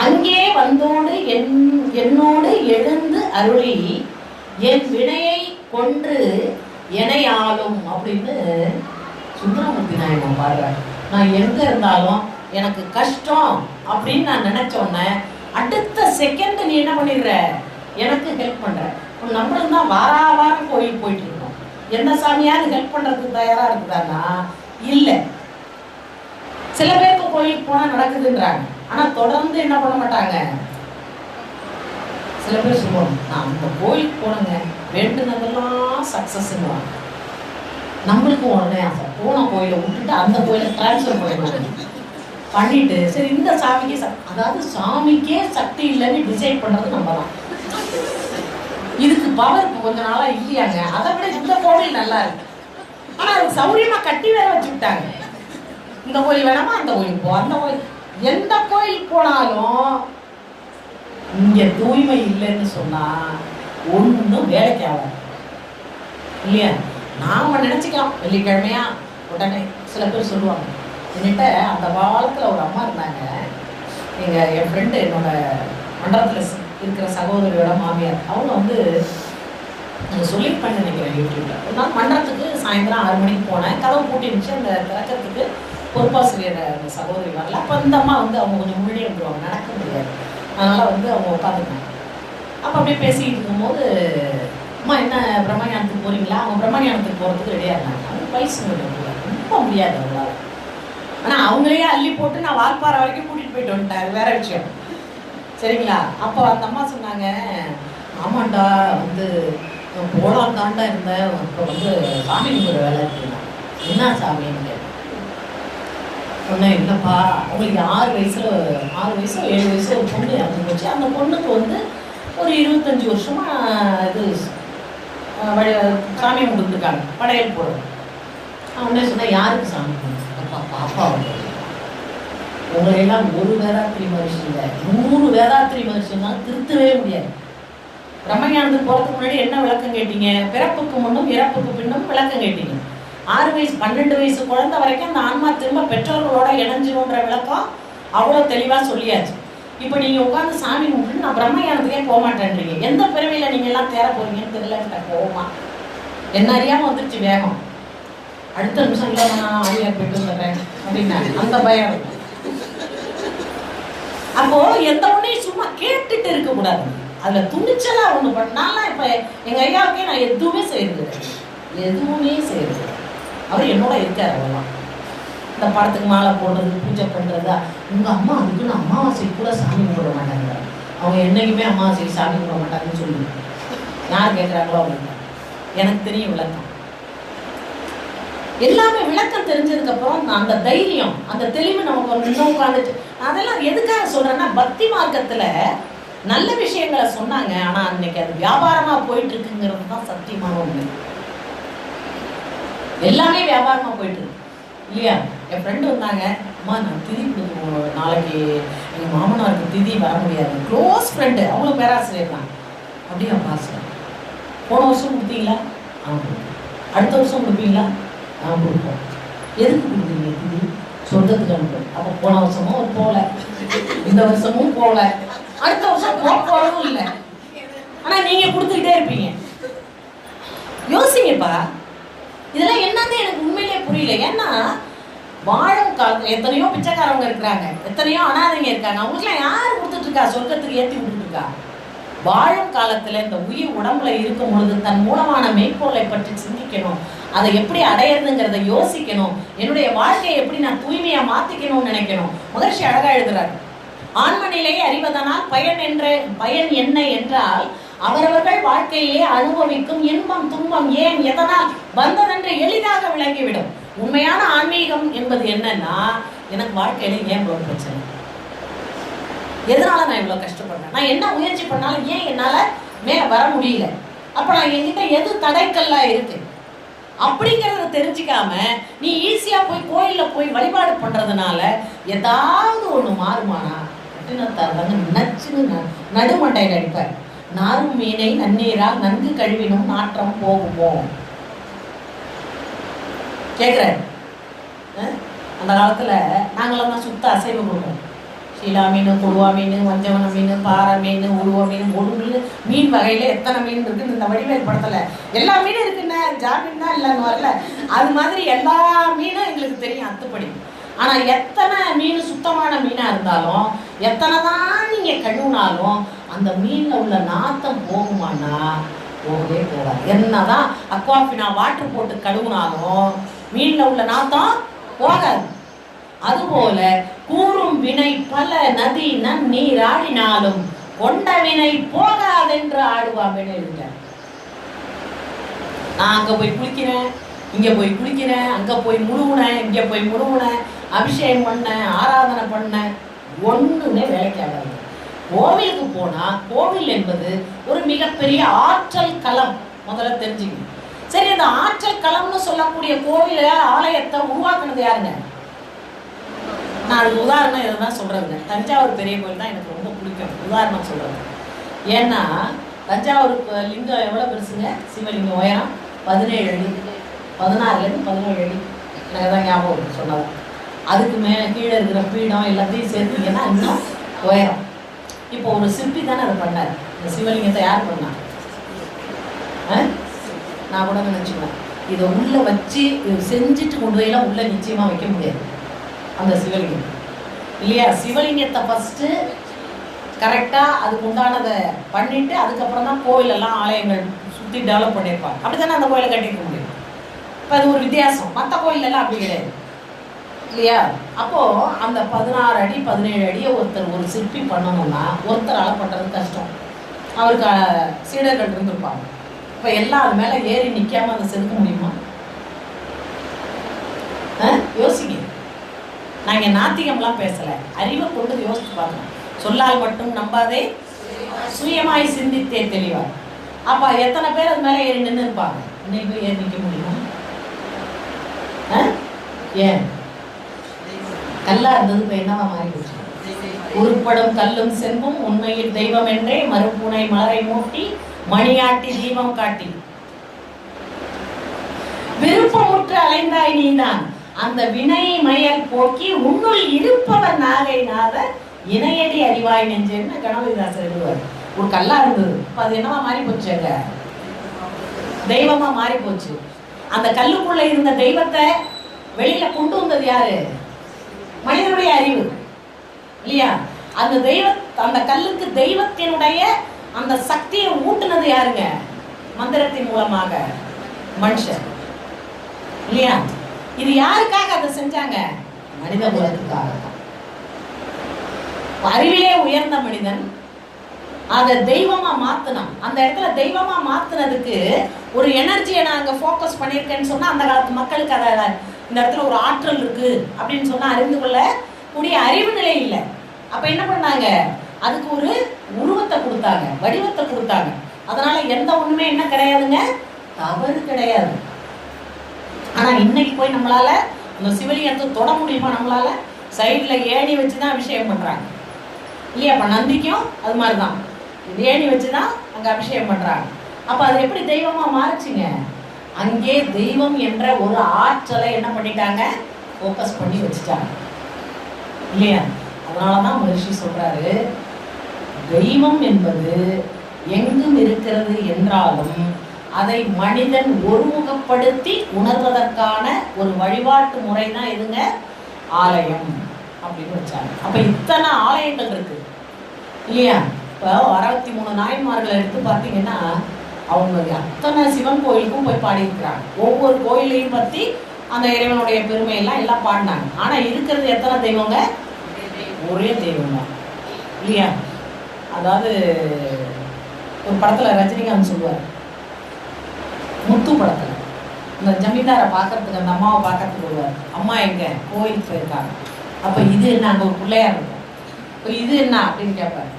அங்கே வந்தோடு என்னோடு எழுந்து அருளி என் வினையை கொன்று எனையாளும் அப்படின்னு சுந்தரமூர்த்தி நாயகம் பாடுறாரு. நான் எங்க இருந்தாலும் எனக்கு கஷ்டம் அப்படின்னு நான் நினைச்சோன்னே அடுத்த செகண்ட் நீ என்ன பண்ணிடுற? எனக்கு ஹெல்ப் பண்ற. நம்மளும் தான் வாரம் கோயிலுக்கு போயிட்டு இருக்கோம். என்ன சாமியாவது ஹெல்ப் பண்றதுக்கு தயாரா இருக்குதான்னா இல்லை. சில பேருக்கு கோயிலுக்கு போனா நடக்குதுன்றாங்க, ஆனா தொடர்ந்து என்ன பண்ண மாட்டாங்க. சில பேர் சொல்லுவாங்க, நான் அந்த கோயிலுக்கு போனேங்க, வேண்டுனதெல்லாம் சக்சஸ்ன்னு. நம்மளுக்கு உடனே போன கோயிலை விட்டுட்டு அந்த கோயிலை டிரான்ஸ்ஃபர் பண்ணிட்டு சரி இந்த சாமிக்கே அதாவது சாமிக்கே சக்தி இல்லைன்னு டிசைட் பண்றது நம்ம தான். இதுக்கு பவர் இப்போ கொஞ்ச நாளா இல்லையாங்க. அதை விட இந்த கோவில் நல்லா இருக்கு. ஆனா அது சௌரியமா கட்டி வேற வச்சு விட்டாங்க. இந்த கோயில் வேணாமா அந்த கோயில் போ, அந்த கோயில், எந்த கோயில் போனாலும் இங்க தூய்மை இல்லைன்னு சொன்னா ஒன்றும் வேலைக்கு ஆகும் இல்லையா? நாம நினைச்சுக்கலாம் வெள்ளிக்கிழமையா உடனே சில பேர் சொல்லுவாங்க. என்கிட்ட அந்த காலத்துல ஒரு அம்மா இருந்தாங்க. என் ஃப்ரெண்டு, என்னோட மண்டலத்தில் இருக்கிற சகோதரியோட மாமியார். அவங்க வந்து சொல்லியிருப்பான்னு நினைக்கிறேன் யூடியூப்ல. ஒரு நாள் மண்டலத்துக்கு சாயந்தரம் 6 மணிக்கு போனேன். கதவு பூட்டி இருந்துச்சு. அந்த திறக்கிறதுக்கு பொறுப்பாசிரியர் அந்த சகோதரி வரல. அப்போ இந்த அம்மா வந்து அவங்க கொஞ்சம் முன்னாடியே வந்துடுவாங்க, நடக்க முடியாது. அதனால வந்து அவங்க உட்காந்துருந்தாங்க. அப்போ அப்படியே பேசிக்கிட்டு இருக்கும்போது, அம்மா என்ன பிரம்மஞானத்துக்கு போறீங்களா? அவங்க பிரம்மஞானத்துக்கு போகிறதுக்கு ரெடியாக இருந்தாங்க. அவங்க வயசு ரொம்ப முடியாது அவங்களால. ஆனால் அவங்களையே அள்ளி போட்டு நான் வால்பாறை வரைக்கும் கூட்டிகிட்டு போயிட்டு வந்துட்டேன். அது வேற விஷயம், சரிங்களா? அப்போ அந்த அம்மா சொன்னாங்க, ஆமாண்டா வந்து போலாம் தாண்டா இருந்தேன், இப்போ வந்து சாமி கும்பிட வேலை இருக்குண்ணா. என்ன சாமின்னு கேட்டேன். சொன்னேன், இல்லைப்பா அவங்களுக்கு 6 வயசோ 7 வயசோ ஒரு பொண்ணு இறந்து போச்சு. அந்த பொண்ணுக்கு வந்து ஒரு 25 வருஷமா இது சாமி கும்பிட்டுருக்காங்க, படையல் போடுறது. அவனே சொன்னேன், யாருக்கு சாமி கும்பிட்டு? அப்பா பாப்பா வந்து உங்களையெல்லாம் ஒரு வேதாத்திரி மகிழ்ச்சி இல்லை, 100 வேதாத்திரி மகிழ்ச்சினாலும் திருத்தவே முடியாது. பிரம்மஞானத்துக்கு போகிறதுக்கு முன்னாடி என்ன விளக்கம் கேட்டீங்க? பிறப்புக்கு முன்னும் இறப்புக்கு பின்னும் விளக்கம் கேட்டீங்க. 6 வயசு 12 வயசு குழந்தை வரைக்கும் அந்த ஆன்மா திரும்ப பெற்றோர்களோட இணைஞ்சிருன்ற விளக்கம் அவ்வளோ தெளிவாக சொல்லியாச்சு. இப்போ நீங்கள் உட்காந்து சாமி கும்பிட்டு நான் பிரம்மஞானத்துக்கே போக மாட்டேன்றீங்க. எந்த பிறவியில் நீங்கள் எல்லாம் தேர போறீங்கன்னு தெரியல. போகுமா என்ன அறியாமல் வந்துருச்சு வேகம். அடுத்த நிமிஷம் இல்லை நான் ஆவியாக போயிட்டு வந்துடுறேன் அப்படின்னாங்க. அந்த பயம். அப்போ எந்த ஒன்றையும் சும்மா கேட்டுட்டு இருக்கக்கூடாது. அதில் துணிச்சலா ஒன்று பண்ணாலாம். இப்போ எங்கள் ஐயாவுக்கே நான் எதுவுமே செய்யறது, அவர் என்னோட இருக்கார். அவெல்லாம் இந்த படத்துக்கு மாலை போடுறது, பூஜை பண்ணுறதா. உங்கள் அம்மா அதுக்குன்னு அமாவாசைக்கு கூட சாமி கும்பிட மாட்டாங்க. அவங்க என்னைக்குமே அமாவாசைக்கு சாமி கும்பிட மாட்டாங்கன்னு சொல்லுவாங்க. யார் கேட்குறாங்களோ அவங்க. எனக்கு தெரியும் விளக்கம். எல்லாமே விளக்கம் தெரிஞ்சதுக்கப்புறம் அந்த தைரியம், அந்த தெளிவு நமக்கு ஒரு இன்னும் உட்காந்துட்டு. அதெல்லாம் எதுக்காக சொல்கிறேன்னா, பக்தி மார்க்கத்தில் நல்ல விஷயங்களை சொன்னாங்க. ஆனால் அன்னைக்கு அது வியாபாரமாக போயிட்டு இருக்குங்கிறது தான் சத்தியமான உண்மை. எல்லாமே வியாபாரமாக போயிட்டு இருக்கு இல்லையா? என் ஃப்ரெண்டு வந்தாங்க, அம்மா நான் திதி நாளைக்கு எங்கள் மாமனாருக்கு திதி வர முடியாது. க்ளோஸ் ஃப்ரெண்டு, அவங்களும் பேராசிரியர் தான். அப்படியே பாசம். போன வருஷம் கொடுத்தீங்களா? அடுத்த வருஷம் கொடுப்பீங்களா? கொடுப்போம். எதுக்கு கொடுக்குறீங்க திதி? சொர்க்கத்துக்கு அனுப்பு. அப்போ போன வருஷமும் போகல, இந்த வருஷமும் போகல, அடுத்த வருஷம் போகவும் இல்லை. ஆனால் நீங்கள் கொடுத்துக்கிட்டே இருப்பீங்க. யோசிங்கப்பா, இதெல்லாம் என்னன்னு எனக்கு உண்மையிலே புரியல. ஏன்னா வாழும் காலத்துல எத்தனையோ பிச்சைக்காரவங்க இருக்கிறாங்க, எத்தனையோ அனாதைங்க இருக்காங்க. அவங்களுக்குலாம் யார் கொடுத்துட்டு இருக்கா? சொர்க்கத்துக்கு ஏற்றி விட்டுட்டு இருக்கா? வாழும் காலத்துல இந்த உயிர் உடம்புல இருக்கும் பொழுது தன் மூலமான மெய்ப்பொருளை பற்றி சிந்திக்கணும். அதை எப்படி அடையிறதுங்கிறத யோசிக்கணும். என்னுடைய வாழ்க்கையை எப்படி நான் தூய்மையா மாத்திக்கணும்னு நினைக்கணும். மகர்ஷி அழகா எழுதுறாரு, ஆன்ம நிலையை அறிவதனால் பயன் என்ன என்றால் அவரவர்கள் வாழ்க்கையிலே அனுபவிக்கும் இன்பம் துன்பம் ஏன் எதனால் வந்ததென்று எளிதாக விளங்கிவிடும். உண்மையான ஆன்மீகம் என்பது என்னன்னா, எனக்கு வாழ்க்கையில ஏன் இவ்வளவு பிரச்சனை, எதனால நான் இவ்வளவு கஷ்டப்படுறேன், நான் என்ன முயற்சி பண்ணாலும் ஏன் என்னால மேல வர முடியல, அப்ப நான் என்கிட்ட எது தடைக்கல்லா இருக்கு அப்படிங்கிறத தெரிஞ்சுக்காம நீ ஈஸியா போய் கோயில்ல போய் வழிபாடு பண்றதுனால ஏதாவது ஒண்ணு மாறுமானா? நச்சுன்னு நடுமண்டையில் அடிப்பார். நாரும் மீனை நன்னீரால் நன்கு கழுவினும் நாற்றம் போகுமோ கேட்குறாரு. அந்த காலத்துல நாங்களாம் தான் சுத்த அசைவம் கொடுப்போம். சீலா மீன், கொடுவா மீன், வஞ்சவன மீன், பாறை மீன், உருவ மீன், ஒரு மீன் வகையில எத்தனை மீன் இருக்குன்னு இந்த வடிவேல் படத்துல எல்லா மீனும் இருக்குன்னு, ஜாமீன் தான் இல்லைன்னு வரல. அது மாதிரி எல்லா மீனும் எங்களுக்கு தெரியும் அத்துப்படி. ஆனா எத்தனை மீன் சுத்தமான மீனா இருந்தாலும், எத்தனை தான் நீங்க கழுவுனாலும் அந்த மீன்ல உள்ள நாத்தம் போகுமானா? போகவே போகாது. என்னதான் அக்வாஃபினா வாட்டர் போட்டு கழுவுனாலும் மீன்ல உள்ள நாத்தம் போகாது. அதுபோல கூறும் வினை பல நதி நன்னீர் ஆடினாலும் கொண்ட வினை போகாதென்று ஆடுவாங்கன்னு எழுதுறேன். நான் அங்க போய் குளிக்கிறேன், இங்க போய் குளிக்கிறேன், அங்க போய் முழுகுனேன், இங்க போய் முழுகுனேன், அபிஷேகம் பண்ணேன், ஆராதனை பண்ணேன், ஒண்ணுமே வேலைக்கு ஆகாது. கோவிலுக்கு போனா கோவில் என்பது ஒரு மிகப்பெரிய ஆற்றல் களம். முதல்ல தெரிஞ்சுக்கணும். சரி, அந்த ஆற்றல் களம்னு சொல்லக்கூடிய கோவில ஆலயத்தை உருவாக்குனது யாருங்க? நான் அதுக்கு உதாரணம் இதுதான் சொல்றேங்க. தஞ்சாவூர் பெரிய கோயில் தான் எனக்கு ரொம்ப பிடிக்கும் உதாரணம் சொல்றது. ஏன்னா தஞ்சாவூர் லிங்கம் எவ்வளவு பெருசுங்க? சிவலிங்கம் உயரம் 17 அடி, 16லேருந்து 17 அடி. எனக்கு தான் ஞாபகம் சொன்னது. அதுக்கு மேலே கீழே இருக்கிற பீடம் எல்லாத்தையும் சேர்த்தீங்கன்னா இன்னும் உயரம். இப்போ ஒரு சிற்பி தானே அதை பண்ணார். இந்த சிவலிங்கத்தை யார் பண்ணா? நான் கூட நினச்சிக்குவேன், இதை உள்ளே வச்சு செஞ்சுட்டு கொண்டு போயெல்லாம் உள்ளே நிச்சயமாக வைக்க முடியாது அந்த சிவலிங்கம், இல்லையா? சிவலிங்கத்தை ஃபஸ்ட்டு கரெக்டாக அதுக்கு உண்டானதை பண்ணிவிட்டு அதுக்கப்புறம் தான் கோவிலெல்லாம் ஆலயங்கள் சுற்றி டெவலப் பண்ணியிருப்பாங்க. அப்படி தானே அந்த கோயிலை கட்டிக்க முடியும். இப்போ அது ஒரு வித்தியாசம். மற்ற கோயிலெல்லாம் அப்படி கிடையாது, இல்லையா? அப்போது அந்த 16 அடி 17 அடியை ஒருத்தர் ஒரு சிற்பி பண்ணணும்னா ஒருத்தரால் பண்ணுறது கஷ்டம். அவருக்கு சீடர்கள் இருந்திருப்பாங்க. இப்போ எல்லாம் அது மேலே ஏறி நிற்காம அதை செதுக்க முடியுமா? யோசிங்க. நாங்கள் நாத்திகம்லாம் பேசலை, அறிவை கொண்டு யோசித்து பார்க்கணும். சொல்லால் மட்டும் நம்பாதே, சுயமாய் சிந்தித்தே தெளிவார். அப்போ எத்தனை பேர் அது மேலே ஏறி நின்று இருப்பாங்க? இன்னைக்கு போய் ஏறி நிற்க முடியுமா? ஏன்? கல்லா இருந்தது இப்போ என்னவா மாறி போச்சு? உருப்படும் கல்லும் செம்பும் உண்மையில் தெய்வம் என்றே மறுப்புனை மலரை மூட்டி மணியாட்டி தீபம் காட்டி விருப்பமுற்று அலைந்தாய் நீதான் அந்த வினை மயல் போக்கி உன்னுள் இருப்பவர் நாகை நாத இணையடி அறிவாய் நெஞ்சேன்னு கணபதிதாசர் எழுதுவார். ஒரு கல்லா இருந்தது, இப்போ அது என்னவா மாறி போச்சுங்க? தெய்வமா மாறி போச்சு. அந்த கல்லுக்குள்ள இருந்த தெய்வத்தை வெளியில கொண்டு வந்தது யாரு? மனிதனுடைய அறிவு, இல்லையா? அந்த அந்த கல்லுக்கு தெய்வத்தினுடைய அந்த சக்தியை ஊட்டுனது யாருங்க? மந்திரத்தின் மூலமாக மனுஷன், இல்லையா? இது யாருக்காக அதை செஞ்சாங்க? மனித குலத்துக்காக. அறிவிலே உயர்ந்த மனிதன் அதை தெய்வமா மாத்தினான். அந்த இடத்துல தெய்வமா மாத்தினதுக்கு ஒரு எனர்ஜியை நான் அங்க ஃபோக்கஸ் பண்ணியிருக்கேன்னு சொன்னா அந்த காலத்து மக்களுக்கு அதை இந்த இடத்துல ஒரு ஆற்றல் இருக்கு அப்படின்னு சொன்னா அறிந்து கொள்ள கூடிய அறிவு நிலை இல்லை. அப்ப என்ன பண்ணாங்க? அதுக்கு ஒரு உருவத்தை கொடுத்தாங்க, வடிவத்தை கொடுத்தாங்க. அதனால எந்த ஒண்ணுமே என்ன கிடையாதுங்க, தவறு கிடையாது. ஆனா இன்னைக்கு போய் நம்மளால அந்த சிவலிங்கத்தை தொட முடியுமா? நம்மளால சைட்ல ஏணி வச்சுதான் அபிஷேகம் பண்றாங்க, இல்லையா? அப்ப நந்திக்கும் அது மாதிரிதான் ஏணி வச்சுதான் அங்க அபிஷேகம் பண்றாங்க. அப்ப அது எப்படி தெய்வமா மாறுச்சுங்க? அங்கே தெய்வம் என்ற ஒரு ஆற்றலை என்ன பண்ணிட்டாங்க? ஃபோக்கஸ் பண்ணி வச்சுட்டாங்க, இல்லையா? அதனாலதான் மகரிஷி சொல்றாரு, தெய்வம் என்பது எங்கும் இருக்கிறது என்றாலும் அதை மனிதன் ஒருமுகப்படுத்தி உணர்வதற்கான ஒரு வழிபாட்டு முறை தான் எதுங்க? ஆலயம் அப்படின்னு வச்சாங்க. அப்ப இத்தனை ஆலயங்கள் இருக்கு, இல்லையா? இப்போ 63 நாயன்மார்களை எடுத்து பார்த்தீங்கன்னா அவங்க அத்தனை சிவன் கோயிலுக்கும் போய் பாடியிருக்கிறாங்க. ஒவ்வொரு கோயிலையும் பற்றி அந்த இறைவனுடைய பெருமையெல்லாம் எல்லாம் பாடினாங்க. ஆனால் இருக்கிறது எத்தனை தெய்வங்க? ஒரே தெய்வம் தான், இல்லையா? அதாவது ஒரு படத்தில் ரஜினிகாந்த் சொல்லுவார், முத்து படத்தில் இந்த ஜமீன்தாரை பார்க்கறதுக்கு அந்த அம்மாவை பார்க்கறதுக்கு வருவார். அம்மா எங்க? கோயிலுக்கு போயிருக்காங்க. அப்போ இது என்ன? அங்கே ஒரு பிள்ளையா இருக்கும். இப்போ இது என்ன அப்படின்னு கேட்பாரு.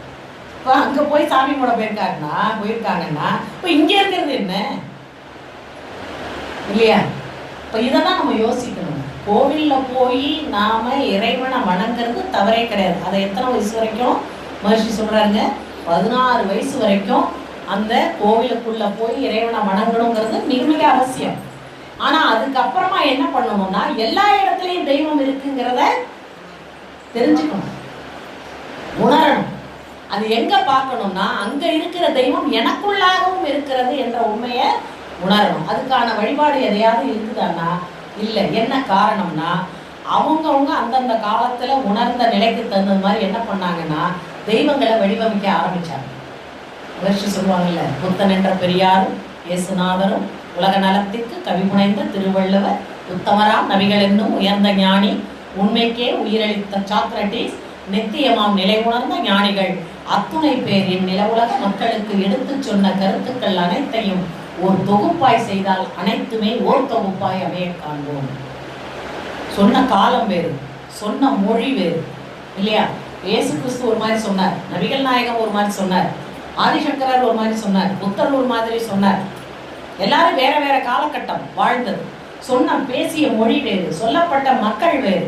இப்போ அங்கே போய் சாமி கூட போயிருக்காங்கன்னா இப்போ இங்கே இருக்கிறது என்ன, இல்லையா? இப்போ இதை தான் நம்ம யோசிக்கணும். கோவிலில் போய் நாம இறைவனை வணங்குறது தவறே கிடையாது. அதை எத்தனை வயசு வரைக்கும் மகர்ஷி சொல்றாங்க? 16 வயசு வரைக்கும் அந்த கோவிலுக்குள்ள போய் இறைவனை வணங்கணுங்கிறது மிக மிக அவசியம். ஆனா அதுக்கப்புறமா என்ன பண்ணணும்னா எல்லா இடத்துலையும் தெய்வம் இருக்குங்கிறத தெரிஞ்சுக்கணும், உணரணும். அது எங்க பார்க்கணும்னா அங்க இருக்கிற தெய்வம் எனக்குள்ளாகவும் இருக்கிறது என்ற உண்மையை உணரணும். அதுக்கான வழிபாடு எதையாவது இருக்குதான்னா இல்லை. என்ன காரணம்னா அவங்கவுங்க அந்தந்த காலத்துல உணர்ந்த நிலைக்கு தகுந்த மாதிரி என்ன பண்ணாங்கன்னா தெய்வங்களை வடிவமைக்க ஆரம்பிச்சாங்க. மகர்ஷி சொல்லுவாங்கல்ல, புத்தன் என்ற பெரியாரும் இயேசுநாதரும் உலக நலத்திற்கு கவி புனைந்த திருவள்ளுவர் உத்தமராம் நபிகள் என்னும் உயர்ந்த ஞானி உண்மைக்கே உயிரளித்த சாக்ரட்டிஸ் நித்தியமாம் நிலை உணர்ந்த ஞானிகள் அத்துணை பேரின் நில உலக மக்களுக்கு எடுத்து சொன்ன கருத்துக்கள் அனைத்தையும் ஒரு தொகுப்பாய் செய்தால் அனைத்துமே ஓர் தொகுப்பாய் அமைய காண்போம். சொன்ன காலம் வேறு, சொன்ன மொழி வேறு, இல்லையா? இயேசு கிறிஸ்து ஒரு மாதிரி சொன்னார், நபிகள் நாயகம் ஒரு மாதிரி சொன்னார், ஆதிசங்கரர் ஒரு மாதிரி சொன்னார், புத்தர் ஒரு மாதிரி சொன்னார். எல்லாரும் வேற வேற காலகட்டம் வாழ்ந்தது, சொன்ன பேசிய மொழி வேறு, சொல்லப்பட்ட மக்கள் வேறு.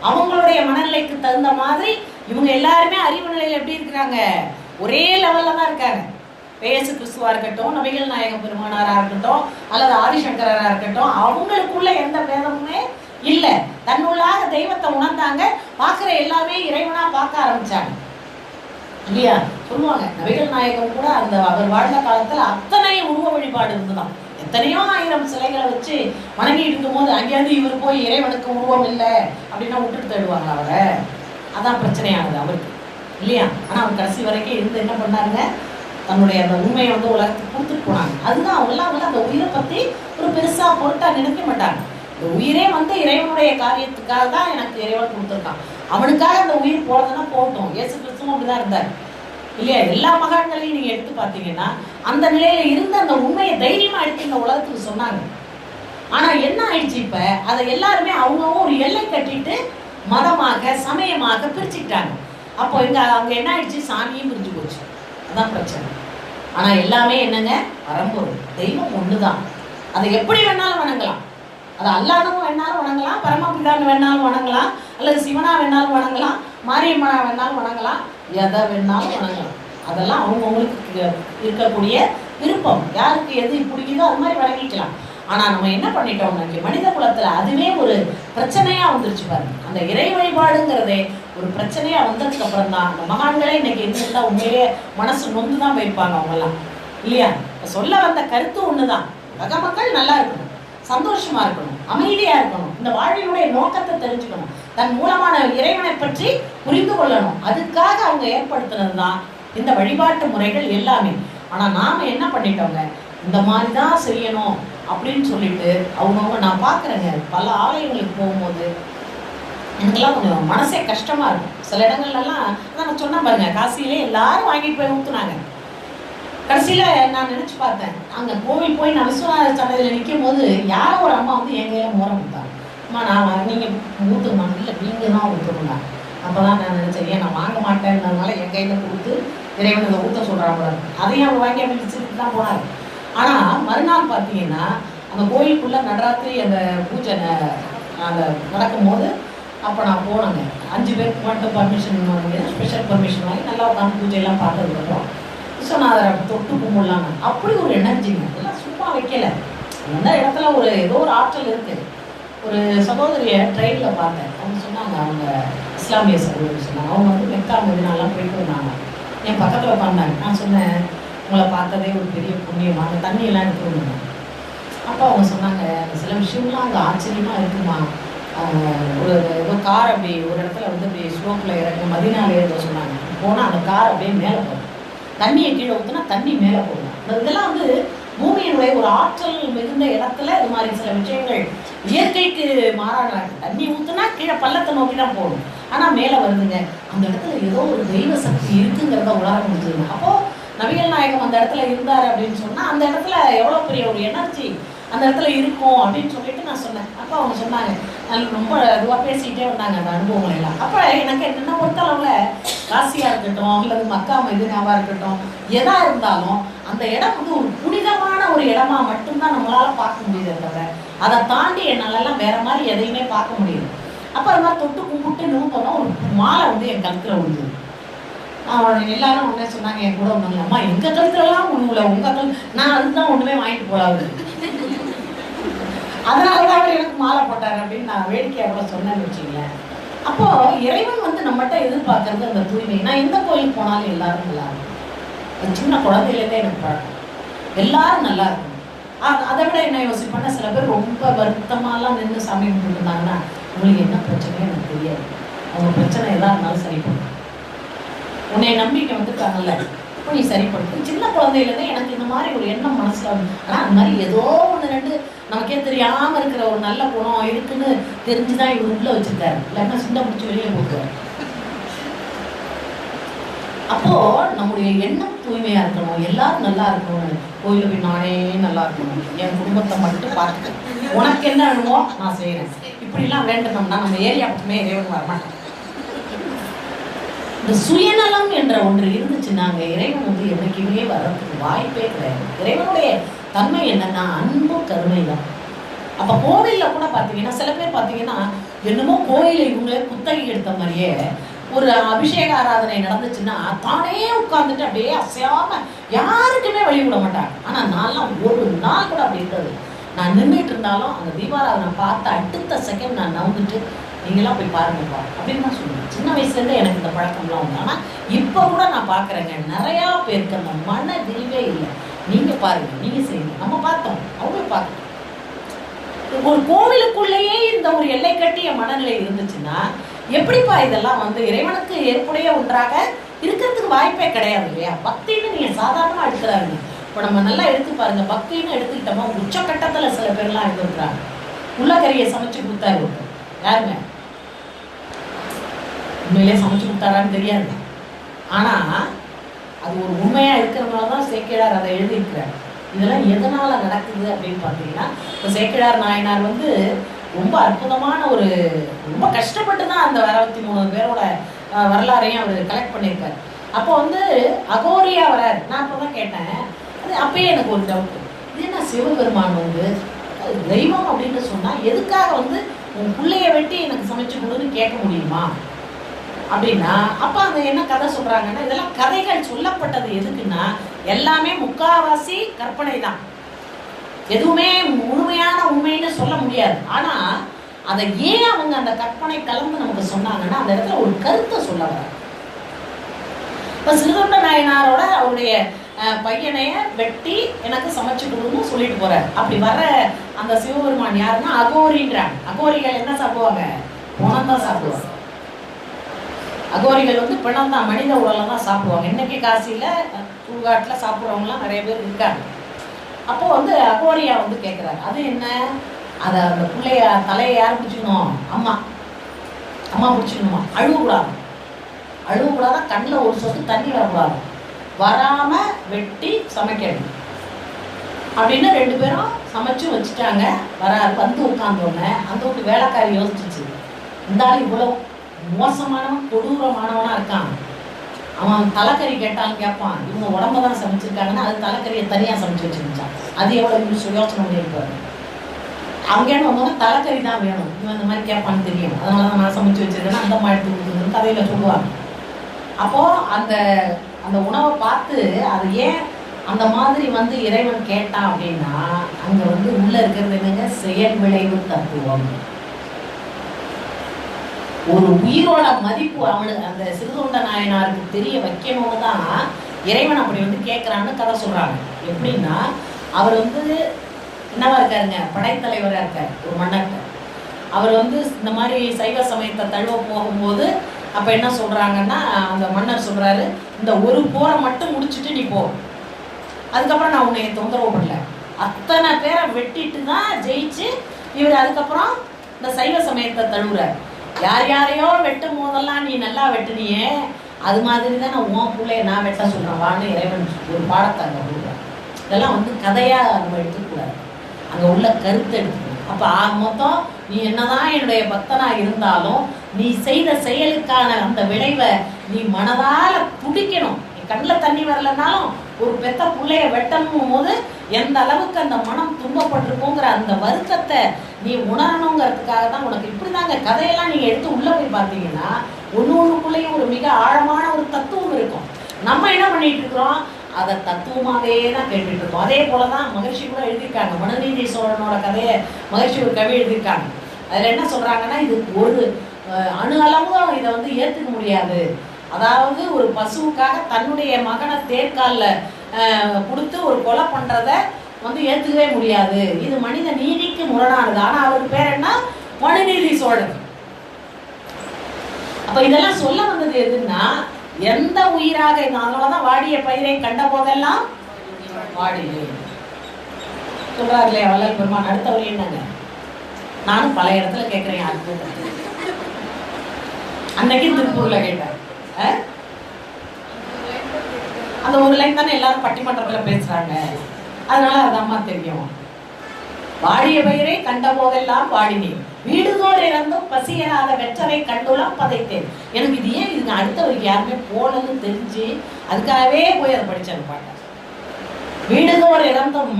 அவங்களுடைய மனநிலைக்கு தகுந்த மாதிரி இவங்க எல்லாருமே அறிவு நிலையில் எப்படி இருக்கிறாங்க, ஒரே லெவல்ல தான் இருக்காங்க. இயேசு கிறிஸ்துவா இருக்கட்டும், நபிகள் நாயகம் பெருமானாரா இருக்கட்டும், அல்லது ஆதிசங்கரா இருக்கட்டும், அவங்களுக்குள்ள எந்த பேதமுமே இல்லை. தன்னுள்ளாக தெய்வத்தை உணர்ந்தாங்க, பார்க்குற எல்லாமே இறைவனா பார்க்க ஆரம்பிச்சாங்க இல்லையா. சொல்லுவாங்க நபிகள் நாயகம் கூட அந்த அவர் வாழ்ந்த காலத்துல அத்தனை உருவ வழிபாடு இருந்துதான். எத்தனையோ ஆயிரம் சிலைகளை வச்சு வணங்கி இருக்கும் போது அங்கேயாவது இவர் போய் இறைவனுக்கு உருவம் இல்லை அப்படின்னா விட்டுட்டு தேடுவாங்க அவரை. அதான் பிரச்சனையானது அவருக்கு இல்லையா. ஆனா அவர் கடைசி வரைக்கும் இருந்து என்ன பண்ணாருங்க, தன்னுடைய அந்த உண்மையை வந்து உலகத்துக்கு கொடுத்துட்டு போனாங்க. அதுதான் அவங்களாம் வந்து அந்த உயிரை பத்தி ஒரு பெருசா பொருட்டா நினைக்க மாட்டாங்க. இந்த உயிரே வந்து இறைவனுடைய காரியத்துக்காக தான் எனக்கு இறைவன் கொடுத்துருக்கான், அவனுக்காக அந்த உயிர் போறதுன்னா போகட்டும். இயேசு கிறிஸ்துவும் அப்படிதான் இருந்தார் இல்லையா. எல்லா மகான்களையும் நீங்க எடுத்து பார்த்தீங்கன்னா அந்த நிலையில இருந்த அந்த உண்மையை தைரியமா எடுத்து இந்த உலகத்துக்கு சொன்னாங்க. ஆனா என்ன ஆயிடுச்சு, இப்ப அதை எல்லாருமே அவங்கவுங்க ஒரு எல்லை கட்டிட்டு மதமாக சமயமாக பிரிச்சுக்கிட்டாங்க. அப்போ அங்க என்ன ஆயிடுச்சு, சாமியும் பிரிஞ்சு போச்சு. அதான் பிரச்சனை. ஆனா எல்லாமே என்னங்க, பரம்பொருள் தெய்வம் ஒண்ணுதான். அதை எப்படி வேணாலும் வணங்கலாம். அது அல்லாதவங்க வேணாலும் வணங்கலாம், பரமபிதான் வேணாலும் வணங்கலாம், அல்லது சிவனா வேணாலும் வணங்கலாம், மாரியம்மனா வேணாலும் வணங்கலாம், எதை வேணாலும் வணங்கலாம். அதெல்லாம் அவங்கவுங்களுக்கு இருக்கக்கூடிய விருப்பம், யாருக்கு எது பிடிக்குதோ அது மாதிரி வணங்கிக்கலாம். ஆனா நம்ம என்ன பண்ணிட்டோம், மனித குலத்துல அதுவே ஒரு பிரச்சனையா வந்துருச்சு பாருங்க. அந்த இறை வழிபாடுங்கிறதே ஒரு பிரச்சனையா வந்ததுக்கு அப்புறம் தான் அந்த மகான்களே இன்னைக்கு இருந்துட்டா உண்மையிலே மனசு நொந்துதான் போயிருப்பாங்க அவங்க எல்லாம் இல்லையா. சொல்ல வந்த கருத்து ஒண்ணுதான், உலக மக்கள் நல்லா இருக்கணும், சந்தோஷமா இருக்கணும், அமைதியா இருக்கணும், இந்த வாழ்வினுடைய நோக்கத்தை தெரிஞ்சுக்கணும், தன் மூலமான இறைவனை பற்றி புரிந்து கொள்ளணும். அதுக்காக அவங்க ஏற்படுத்தினதுதான் இந்த வழிபாட்டு முறைகள் எல்லாமே. ஆனா நாம என்ன பண்ணிட்டோங்க, இந்த மாதிரிதான் செய்யணும் அப்படின்னு சொல்லிட்டு அவங்கவுங்க. நான் பாக்குறேங்க பல ஆலயங்களுக்கு போகும்போது எனக்கெல்லாம் கொஞ்சம் மனசே கஷ்டமா இருக்கும். சில இடங்கள்லாம் நான் சொன்ன பாருங்க, காசியிலே எல்லாரும் வாங்கிட்டு போய் ஊத்துனாங்க. கடைசியில நான் நினைச்சு பார்த்தேன், அங்க கோவில் போய் நான் விஸ்வநாத சன்னதியில நிற்கும் போது யாரோ ஒரு அம்மா வந்து என் கையில மோரம் கொடுத்தாங்க. அம்மா நான் நீங்க ஊத்துமா, இல்லை நீங்க தான் ஊத்துருங்க. அப்பதான் நான் நினைச்சேன், ஏன் நான் வாங்க மாட்டேன்றதுனால என் கையில கொடுத்து இறைவன் இதை ஊத்த சொல்றாங்க. அதையும் அவங்க வாங்கி அப்படி வச்சுட்டு தான் போனாங்க. ஆனா மறுநாள் பார்த்தீங்கன்னா அந்த கோயிலுக்குள்ள நடராத்திரி அந்த பூஜை அந்த நடக்கும் போது அப்போ நான் போனேங்க. 5 பேருக்கு மட்டும் பர்மிஷன் வாங்கி, ஸ்பெஷல் பர்மிஷன் வாங்கி நல்லா உட்காந்து பூஜையெல்லாம் பார்த்ததுக்கப்புறம் விஸ்வநாதரை தொட்டு கும்பிடலாங்க. அப்படி ஒரு எனர்ஜிங்க, அதெல்லாம் சும்மா வைக்கல. அந்த இடத்துல ஒரு ஏதோ ஒரு ஆற்றல் இருக்கு. ஒரு சகோதரியை ட்ரெயினில் பார்த்தேன். அவங்க சொன்னாங்க, அவங்க இஸ்லாமிய சகோதரி சொன்னாங்க, அவங்க வந்து மெக்கா மதினாலாம் போயிட்டு வந்தாங்க. என் பக்கத்தில் உட்காந்தாங்க. நான் சொன்னேன், உங்களை பார்த்ததே ஒரு பெரிய புண்ணியமா, அந்த தண்ணியெல்லாம் எடுத்துருந்தாங்க. அப்போ அவங்க சொன்னாங்க, சில விஷயம்லாம் அங்கே ஆச்சரியமாக இருக்குமா. ஒரு ஏதோ கார் அப்படி ஒரு இடத்துல வந்து அப்படி ஸ்லோப்பில் இறங்க மதினால ஏதோ சொன்னாங்க. போனால் அந்த கார் அப்படியே மேலே போகும், தண்ணியை கீழே ஊற்றினா தண்ணி மேலே போகும். இதெல்லாம் வந்து பூமியினுடைய ஒரு ஆற்றல் மிகுந்த இடத்துல இது மாதிரி சில விஷயங்கள் இயற்கைக்கு மாறாக. தண்ணி ஊற்றுனா கீழே பள்ளத்தை நோக்கி தான் போகணும், ஆனால் மேலே வருதுங்க. அந்த இடத்துல ஏதோ ஒரு தெய்வ சக்தி இருக்குங்கிறத உணர முடிஞ்சது. அப்போது நபிகள் நாயகம் அந்த இடத்துல இருந்தார் அப்படின்னு சொன்னால் அந்த இடத்துல எவ்வளோ பெரிய ஒரு எனர்ஜி அந்த இடத்துல இருக்கும் அப்படின்னு சொல்லிட்டு நான் சொன்னேன். அப்போ அவங்க சொன்னாங்க, ரொம்ப இதுவாக பேசிக்கிட்டே வந்தாங்க அந்த அனுபவங்கள் எல்லாம். அப்போ எனக்கு என்னென்ன பொறுத்தளவில் காசியாக இருக்கட்டும் அல்லது மக்கா மதீனாவாக இருக்கட்டும், எதா இருந்தாலும் அந்த இடம் வந்து ஒரு புனிதமான ஒரு இடமா மட்டும்தான் நம்மளால பார்க்க முடியுது. தவிர அதை தாண்டி என்னாலெல்லாம் வேற மாதிரி எதையுமே பார்க்க முடியுது. அப்போ அது மாதிரி தொட்டு கும்பிட்டு நிறுத்தோன்னா ஒரு மாலை வந்து என் கழுத்தில் விழுந்தது. எல்லாரும் உடனே சொன்னாங்க, என் கூட ஒன்றும் அம்மா எங்கள் கழுத்துலலாம் விழுவுல, உங்கள் கழுத்து நான் அதுதான் ஒன்றுமே வாங்கிட்டு போகாது, அதனாலதான் அவர் எனக்கு மாலை போட்டார் அப்படின்னு நான் வேடிக்கையாக கூட சொன்னேன்னு வச்சுங்களேன். அப்போ இறைவன் வந்து நம்மகிட்ட எதிர்பார்க்கறது அந்த தூய்மை. நான் எந்த கோயிலுக்கு போனாலும் எல்லாரும் நல்லா இருக்கும். சின்ன குழந்தையிலேருந்தே எனக்கு பழக்கம், எல்லாரும் நல்லா இருக்கும். அதை விட என்ன யோசிப்பேன்னா, சில பேர் ரொம்ப வருத்தமாலாம் நின்று சாமி கும்பிட்டு இருந்தாங்கன்னா உங்களுக்கு என்ன பிரச்சனையும் எனக்கு தெரியாது, அவங்க பிரச்சனை எதாக இருந்தாலும் சரி பண்ணும். உன்னை நம்பிக்கை வந்துட்டாங்கல்ல, இப்போ நீ சரிப்படுத்து. சின்ன குழந்தையிலேருந்தே எனக்கு இந்த மாதிரி ஒரு எண்ணம் மனசில் வந்து, ஆனால் அந்த மாதிரி ஏதோ ஒன்று ரெண்டு நமக்கே தெரியாமல் இருக்கிற ஒரு நல்ல குணம் இருக்குன்னு தெரிஞ்சுதான் இவர் உள்ள வச்சிருக்காரு, இல்லைன்னா சின்ன பிடிச்சி வெளியே போக்குவார். அப்போ நம்முடைய எண்ணம் தூய்மையா இருக்கணும், எல்லாரும் நல்லா இருக்கணும். கோயில போய் நானே நல்லா இருக்கணும், என் குடும்பத்தை மட்டும் பார்த்துட்டு உனக்கு என்ன வேணுமோ நான் செய்யறேன், இப்படிலாம் வேண்டணும்னா நம்ம ஏரியா பக்கமே இறைவன் வரமாட்டோம். இந்த சுயநலம் என்ற ஒன்று இருந்துச்சுன்னாங்க இறைவன் வந்து என்னைக்குமே வர்றதுக்கு வாய்ப்பே கிடையாது. இறைவனுடைய தன்மை என்னன்னா அன்பு கருணை தான். அப்ப கோவில்ல கூட பாத்தீங்கன்னா சில பேர் பாத்தீங்கன்னா என்னமோ கோயிலை இவங்களே குத்தகை எடுத்த மாதிரியே ஒரு அபிஷேக ஆராதனை நடந்துச்சுன்னா தானே உட்கார்ந்துட்டு அப்படியே அசையாம யாருக்குமே வழி விட மாட்டாங்க. ஆனா நான்லாம் ஒரு நாள் கூட அப்படி இருந்தது. நான் நின்றுட்டு இருந்தாலும் அந்த தீபாராதனை பார்த்த அடுத்த செகண்ட் நான் நவுந்துட்டு நீங்களாம் போய் பாருங்கப்பா அப்படின்னு நான் சொல்லுவேன். சின்ன வயசுலேருந்தே எனக்கு இந்த பழக்கம்லாம் உண்டு. ஆனால் இப்போ கூட நான் பார்க்குறேங்க நிறையா பேருக்கு அந்த மன விரிவே இல்லை. நீங்கள் பாருங்க, நீங்கள் செய்யுங்க, நம்ம பார்த்தோம், அவங்க பார்க்கணும். ஒரு கோவிலுக்குள்ளேயே இந்த ஒரு எல்லை கட்டிய மனநிலை இருந்துச்சுன்னா எப்படிப்பா இதெல்லாம் வந்து இறைவனுக்கு ஏற்புடைய ஒன்றாக இருக்கிறதுக்கு வாய்ப்பே கிடையாது இல்லையா? பக்தின்னு நீங்கள் சாதாரணமாக எடுத்துறாங்க. இப்போ நம்ம நல்லா எடுத்து பாருங்க, பக்தின்னு எடுத்துக்கிட்டோமா உச்சக்கட்டத்தில் சில பேர்லாம் எடுத்துருக்குறாங்க. உள்ளக்கறியை சமைச்சு கொடுத்தாரு யாருங்க? உண்மையிலே சமைச்சு கொடுத்தாரான்னு தெரியாது. ஆனால் அது ஒரு உண்மையாக இருக்கிறதுனால தான் சேக்கிழார் அதை எழுதியிருக்கிறார். இதெல்லாம் எதனால் நடக்குது அப்படின்னு பார்த்தீங்கன்னா, இப்போ சேக்கிழார் நாயனார் வந்து ரொம்ப அற்புதமான ஒரு ரொம்ப கஷ்டப்பட்டு தான் அந்த 63 பேரோட வரலாறையும் அவர் கலெக்ட் பண்ணியிருக்கார். அப்போ வந்து அகோரியா வரார். நான் அப்போ தான் கேட்டேன், அது அப்பயே எனக்கு ஒரு டவுட், இது என்ன சிவபெருமான் வந்து தெய்வம் அப்படின்னு சொன்னால் எதுக்காக வந்து உன் பிள்ளைய வெட்டி எனக்கு சமைச்சு கொடுன்னு கேட்க முடியுமா அப்படின்னா, அப்போ அந்த என்ன கதை சொல்கிறாங்கன்னா, இதெல்லாம் கதைகள் சொல்லப்பட்டது எதுக்குன்னா எல்லாமே முக்காவாசி கற்பனை தான், எதுவுமே முழுமையான உண்மைன்னு சொல்ல முடியாது. ஆனால் அதை ஏன் அவங்க அந்த கற்பனை கலந்து நமக்கு சொன்னாங்கன்னா அந்த இடத்துல ஒரு கருத்தை சொல்ல வர. இப்போ சிறுதொண்ட நாயனாரோட அவருடைய பையனைய வெட்டி எனக்கு சமைச்சு கொடுன்னு சொல்லிட்டு போறாரு. அப்படி வர்ற அந்த சிவபெருமான் யாருன்னா அகோரின்றாங்க. அகோரிகள் என்ன சாப்பிடுவாங்க? பணம் தான் சாப்பிடுவாங்க. அகோரிகள் வந்து பணம் தான், மனித உடலை தான் சாப்பிடுவாங்க. இன்னைக்கு காசியில சுடுகாட்டில் சாப்பிட்றவங்களாம் நிறைய பேர் இருக்காங்க. அப்போ வந்து அகோரியா வந்து கேட்குறாரு, அது என்ன, அதை அந்த பிள்ளைய தலையை யார் பிடிச்சிக்கணும்? அம்மா பிடிச்சிக்கணுமா? அழுவக்கூடாது, கண்ணில் ஒரு சொட்டு தண்ணி வரக்கூடாது, வராம வெட்டி சமைக்கணும் அப்படின்னு 2 பேரும் சமைச்சு வச்சுட்டாங்க. வராரு, வந்து உட்கார்ந்தோடனே அந்த ஒரு வேலைக்காரி யோசிச்சிச்சு, இந்த ஆள் இவ்வளவு மோசமானவன் கொடூரமானவனா இருக்கான், அவன் தலைக்கறி கேட்டாலும் கேட்பான், இவங்க உடம்ப தான் சமைச்சிருக்காங்கன்னா அது தலைக்கறியை தனியாக சமைச்சு வச்சுருந்தான், அது எவ்வளோ யோசனை பண்ணியிருப்பாரு. அங்கேன்னு வந்தோன்னா தலைக்கறி தான் வேணும், இவன் இந்த மாதிரி கேட்பான்னு தெரியும், அதனால தான் நான் சமைச்சு வச்சிருக்கேன்னா அந்த மாதிரி கொடுக்குதுன்னு கதையில் சொல்லுவாங்க. அப்போது அந்த அந்த உணவை பார்த்து அது ஏன் அந்த மாதிரி வந்து இறைவன் கேட்டான் அப்படின்னா, அங்கே வந்து உள்ள இருக்கிறது என்னங்க, செயல் விளைவு தத்துவம். ஒரு உயிரோட மதிப்பு அவனுக்கு அந்த சிறுதொண்ட நாயனாருக்கு தெரிய வைக்கணும்னு தான் இறைவன் அப்படி வந்து கேட்குறான்னு கதை சொல்கிறாங்க. எப்படின்னா, அவர் வந்து என்னவா இருக்காருங்க, படைத்தலைவராக இருக்கார் ஒரு மன்னர்கிட்ட. அவர் வந்து இந்த மாதிரி சைவ சமயத்தை தழுவ போகும்போது அப்போ என்ன சொல்கிறாங்கன்னா, அந்த மன்னர் சொல்கிறாரு, இந்த ஒரு போரை மட்டும் முடிச்சுட்டு நீ போ, அதுக்கப்புறம் நான் உன்னை தொந்தரவு பண்ணல. அத்தனை பேரை வெட்டிட்டு தான் ஜெயிச்சு இவர் அதுக்கப்புறம் இந்த சைவ சமயத்தை தழுவுறார். யார் யாரையோ வெட்டும் போதெல்லாம் நீ நல்லா வெட்டுனியே, அது மாதிரி தான் நான் உன் பிள்ளைய நான் வெட்ட சொல்கிறேன் வான்னு இறைவன் ஒரு பாடத்தை அங்கே கொடுக்குறேன். இதெல்லாம் வந்து கதையாக நம்ம எடுத்துக்கூடாது, அங்கே உள்ள கருத்தை எடுத்துக்கணும். அப்போ ஆக மொத்தம் நீ என்னதான் என்னுடைய பக்தனாக இருந்தாலும் நீ செய்த செயலுக்கான அந்த விளைவை நீ மனதால் துடிக்கணும். நீ கண்ணில் தண்ணி வரலனாலும் ஒரு பெத்த பிள்ளைய வெட்டணும் போது எந்த அளவுக்கு அந்த மனம் துன்பப்பட்டிருக்குங்கிற அந்த வருத்தத்தை நீ உணரணுங்கிறதுக்காக தான் உனக்கு இப்படி தாங்க கதையெல்லாம் நீங்கள் எடுத்து உள்ளே போய் பார்த்தீங்கன்னா ஒன்றுக்குள்ளேயும் ஒரு மிக ஆழமான ஒரு தத்துவம் இருக்கும். நம்ம என்ன பண்ணிட்டு இருக்கிறோம், அதை தத்துவமாகவே தான் கேட்டுட்டு இருக்கோம். அதே போல தான் மகிழ்ச்சி கூட எழுதியிருக்காங்க. மனுநீதி சோழனோட கதையை மகிழ்ச்சி ஒரு கவி எழுதியிருக்காங்க. அதில் என்ன சொல்கிறாங்கன்னா, இது ஒரு அணு அளவும் இதை வந்து ஏற்றுக்க முடியாது. அதாவது ஒரு பசுவுக்காக தன்னுடைய மகனை தேர்காலில் கொடுத்து ஒரு கொலை பண்ணுறத வந்து ஏற்றுக்கவே முடியாது, இது மனித நீதிக்கு முரணானது. ஆனால் அவருக்கு பேர் என்ன, மனுநீதி சோழன். அப்போ இதெல்லாம் சொல்ல வந்தது எதுன்னா, எந்த உயிராக, அதனாலதான் வாடிய பயிரை கண்ட போதெல்லாம் வாடிலே சொல்றாரு இல்லையா வள்ளல் பெருமான். அடுத்தவரை என்னங்க, நானும் பல இடத்துல கேட்கிறேன், அன்னைக்கு திருப்பூர்ல கேட்டேன். அந்த ஒரு லைன் தானே எல்லாரும் பட்டிமன்றத்துல பேசுறாங்க, அதனால அது அம்மா தெரியும். வாடிய பயிரை கண்ட போதெல்லாம் வாடினேன், வீடுதோர் இறந்தும் பசியராத வெற்றரை கண்டுலாம் பதைத்தேன். எனக்கு இது ஏன் இதுக்கு அடுத்தவருக்கு யாருமே போலன்னு தெரிஞ்சு அதுக்காகவே போய் அதை படிச்சேன் பாட்டேன். வீடுதோர் இறந்தும்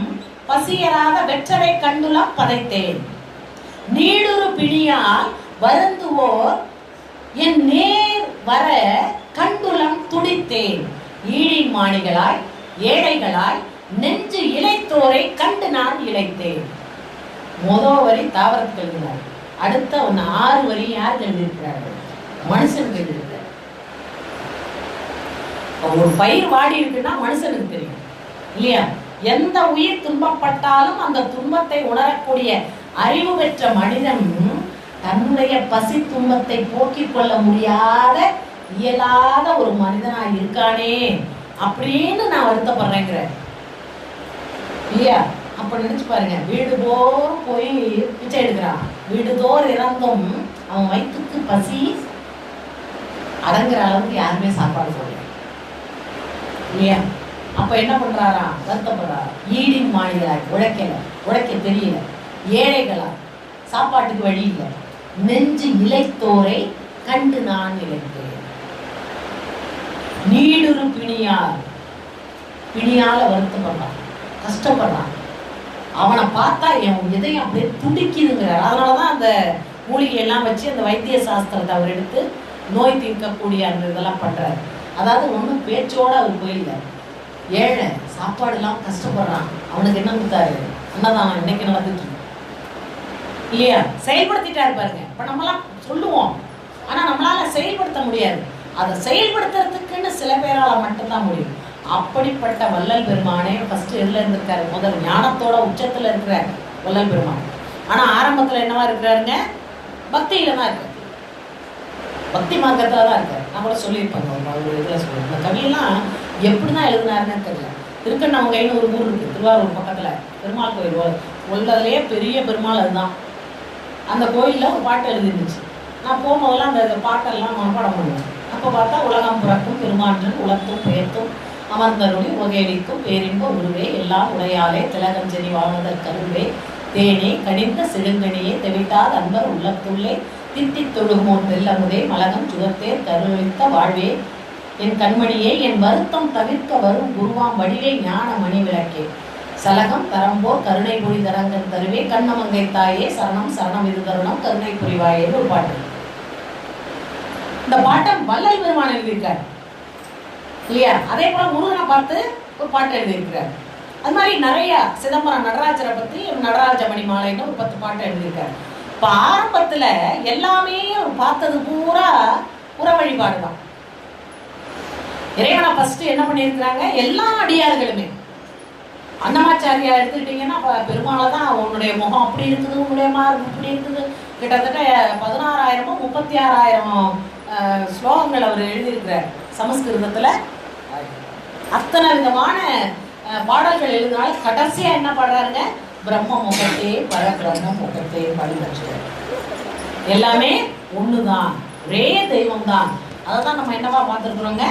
பசியராத வெற்றரை கண்டுலாம் பதைத்தேன், நீடுரு பிணியால் வருந்துவோர் என் நேர் வர கண்டுலம் துடித்தேன், ஈழி மாணிகளாய் ஏழைகளாய் நெஞ்சு இளைத்தோரை கண்டு நான் இளைத்தேன். முதல் வரி தாவரத்துக்கு எழுதினார், அடுத்த 6 வரி யாருக்கு எழுதியிருக்கிறார்கள்? மனுஷனுக்கு எழுதியிருக்கிறார். ஒரு பயிர் வாடி இருக்குன்னா மனுஷனுக்கு தெரியும் இல்லையா? எந்த உயிர் துன்பப்பட்டாலும் அந்த துன்பத்தை உணரக்கூடிய அறிவு பெற்ற மனிதன் தன்னுடைய பசி துன்பத்தை போக்கிக் கொள்ள முடியாத இயலாத ஒரு மனிதனா இருக்கானே அப்படின்னு நான் வருத்தப்படுறேங்கிற இல்லையா? அப்ப நினைச்சு பாருங்க, வீடுதோறும் போய் பிச்சை எடுக்கிறான், வீடுதோர் இறந்தும் அவன் வயிற்றுக்கு பசி அடங்குற அளவுக்கு யாருமே சாப்பாடு போடல இல்லையா? அப்ப என்ன பண்றாரா? வருத்தப்படுறாரா? ஈடி மாணிகளாய் உழைக்க தெரியல, ஏழைகளா சாப்பாட்டுக்கு வழி இல்லை, நெஞ்சு இளைத்தோரை கண்டு நான் இளைத்தேன். நீடுரு பிணியால வருத்தப்படுறான், கஷ்டப்படுறான். அவனை பார்த்தா என் இதயம் அப்படியே துடிக்குதுங்கிறார். அதனாலதான் அந்த மூலிகை எல்லாம் வச்சு அந்த வைத்திய சாஸ்திரத்தை அவர் எடுத்து நோய் தீர்க்கக்கூடிய அந்த இதெல்லாம் பண்றாரு. அதாவது ஒன்றும் பேச்சோட அவர் போயில்லை, ஏழை சாப்பாடுலாம் கஷ்டப்படுறான், அவனுக்கு என்ன கொடுத்தாரு? அன்னதானம் இன்னைக்கு நடந்துட்டு இல்லையா? செயல்படுத்திட்டாரு பாருங்க. இப்ப நம்மளாம் சொல்லுவோம், ஆனா நம்மளால செயல்படுத்த முடியாது. அதை செயல்படுத்துறதுக்குன்னு சில பேரால மட்டும்தான் முடியும். அப்படிப்பட்ட வள்ளல் பெருமானே ஃபர்ஸ்ட் எதுல இருந்திருக்காரு? முதல் ஞானத்தோட உச்சத்துல இருக்கிற வள்ளல் பெருமான். ஆனா ஆரம்பத்துல என்னவா இருக்கிறாருங்க? பக்தியில தான் இருக்காரு, பக்தி மார்க்கத்துல தான் இருக்காரு. நான் கூட சொல்லியிருப்பாங்க ஒரு இதுல சொல்லுவேன். இந்த கவியெல்லாம் எப்படிதான் எழுதினாருன்னு தெரியல. திருக்கண்ணாமங்கைன்னு ஒரு ஊர் இருக்கு திருவாரூர் பக்கத்துல, பெருமாள் கோயில் உள்ளதுலயே பெரிய பெருமாள் அதுதான். அந்த கோயில்ல ஒரு பாட்டு எழுதிருந்துச்சு. நான் போகும்போதெல்லாம் அந்த பாட்டெல்லாம் மனப்பாடம் பண்ணுவேன். அப்போ பார்த்தா உலகம் புறக்கும் பெருமாற்றன் உலகத்தும் பெயர்த்தும் அமர்ந்தருளி உகையடிக்கும் பேரின்ப உருவே எல்லாம் உடையாலே திலகஞ்செறி வாழ்வதற் கருவே தேனே கனிந்த சிறுங்கனியே தெவிட்டார் அன்பர் உள்ளத்துள்ளே தித்தி தொழுகுமோர் வெல்லமுதே மலகம் சுகத்தேர் கருளித்த வாழ்வே என் கண்மணியே என் வருத்தம் தவிர்க்க வரும் குருவாம் வடிவே ஞான மணி விளக்கே சலகம் தரம்போர் கருணை புரி தரங்கன் தருவே கண்ணமங்கை தாயே சரணம் சரணம் இது தருணம் கருணை புரிவாயேன்னு ஒரு பாட்டு. இந்த பாட்டை வள்ளல் பெருமான் எழுதியிருக்கார் இல்லையா? அதே போல முருகனை பார்த்து ஒரு பாட்டு எழுதியிருக்கிறார். அது மாதிரி நிறைய சிதம்பரம் நடராஜரை பத்தி நடராஜ மணி மாலைன்னு ஒரு 10 பாட்டு எழுதியிருக்காரு. இப்ப ஆரம்பத்துல எல்லாமே பார்த்தது பூரா புற வழிபாடு தான். இறைவனை ஃபர்ஸ்ட் என்ன பண்ணியிருக்கிறாங்க? எல்லா அடியார்களுமே அன்னமாச்சாரியா எடுத்துக்கிட்டீங்கன்னா பெருமாளை தான் உன்னுடைய முகம் அப்படி இருக்குது, உன்னுடைய மார்பு இப்படி இருக்குது, கிட்டத்தட்ட 16,000 36,000 ஸ்லோகங்கள் அவர் எழுதியிருக்கிறார் சமஸ்கிருதத்துல. அத்தனை விதமான பாடல்கள் எழுதினாலும் கடைசியா என்ன பாடுறாருங்க? பிரம்ம முகத்தே பர பிரம்ம முகத்தே படிவச்சுறார். எல்லாமே ஒண்ணுதான், ஒரே தெய்வம் தான். அதைதான் நம்ம என்னவா பார்த்துருக்குறோங்க?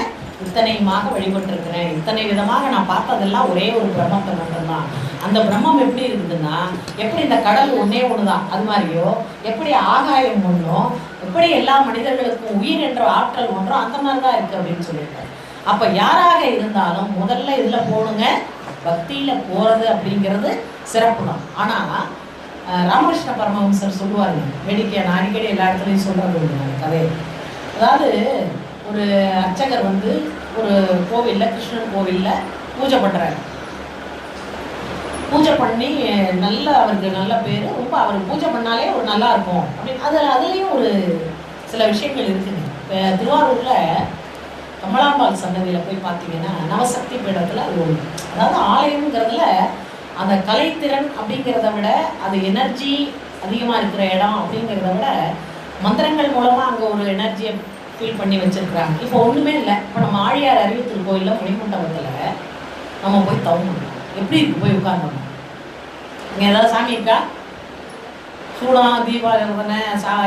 இத்தனையுமாக வழிபட்டு இருக்கிறேன், இத்தனை விதமாக நான் பார்த்ததெல்லாம் ஒரே ஒரு பிரம்மத்தை மட்டும்தான். அந்த பிரம்மம் எப்படி இருக்குதுன்னா, எப்படி இந்த கடல் ஒன்னே ஒண்ணுதான் அது மாதிரியோ, எப்படி ஆகாயம் ஒன்றோ, எப்படி எல்லா மனிதர்களுக்கும் உயிர் என்ற ஆற்றல் ஒன்றோ அந்த மாதிரிதான் இருக்கு அப்படின்னு சொல்லியிருக்காரு. அப்ப யாராக இருந்தாலும் முதல்ல இதுல போகணுங்க, பக்தியில போறது அப்படிங்கிறது சிறப்பு தான். ஆனா ராமகிருஷ்ண பரமஹம்சர் சொல்லுவாருங்க, வேடிக்கையா நான் அடிக்கடி எல்லா இடத்துலையும் சொல்றது கதை. அதாவது ஒரு அர்ச்சகர் ஒரு கோவில்ல, கிருஷ்ணன் கோவில்ல பூஜை பண்றாரு. பூஜை பண்ணி நல்ல அவருக்கு நல்ல பேரு, ரொம்ப அவர் பூஜை பண்ணாலே ஒரு நல்லா இருக்கும் அப்படின்னு அதுலேயும் ஒரு சில விஷயங்கள் இருக்குங்க. இப்போ திருவாரூர்ல கமலாம்பாள் சன்னதியில போய் பார்த்தீங்கன்னா நவசக்தி பீடத்துல அது ஒன்று. அதாவது ஆலயம்ங்கிறதுல அந்த கலைத்திறன் அப்படிங்கிறத விட அது எனர்ஜி அதிகமாக இருக்கிற இடம் அப்படிங்கிறத விட மந்திரங்கள் மூலமாக அங்கே ஒரு எனர்ஜியை ஃபீல் பண்ணி வச்சிருக்கிறாங்க. இப்போ ஒன்றுமே இல்லை. இப்போ நம்ம ஆழியார் அறிவு திருக்கோயிலில் மணிமண்டபத்தில் நம்ம போய் தவணும். எப்படி இருக்கு போய் உட்கார்ந்தோம்? இங்கே ஏதாவது சாமி இருக்கா? சூடம் தீபாவளி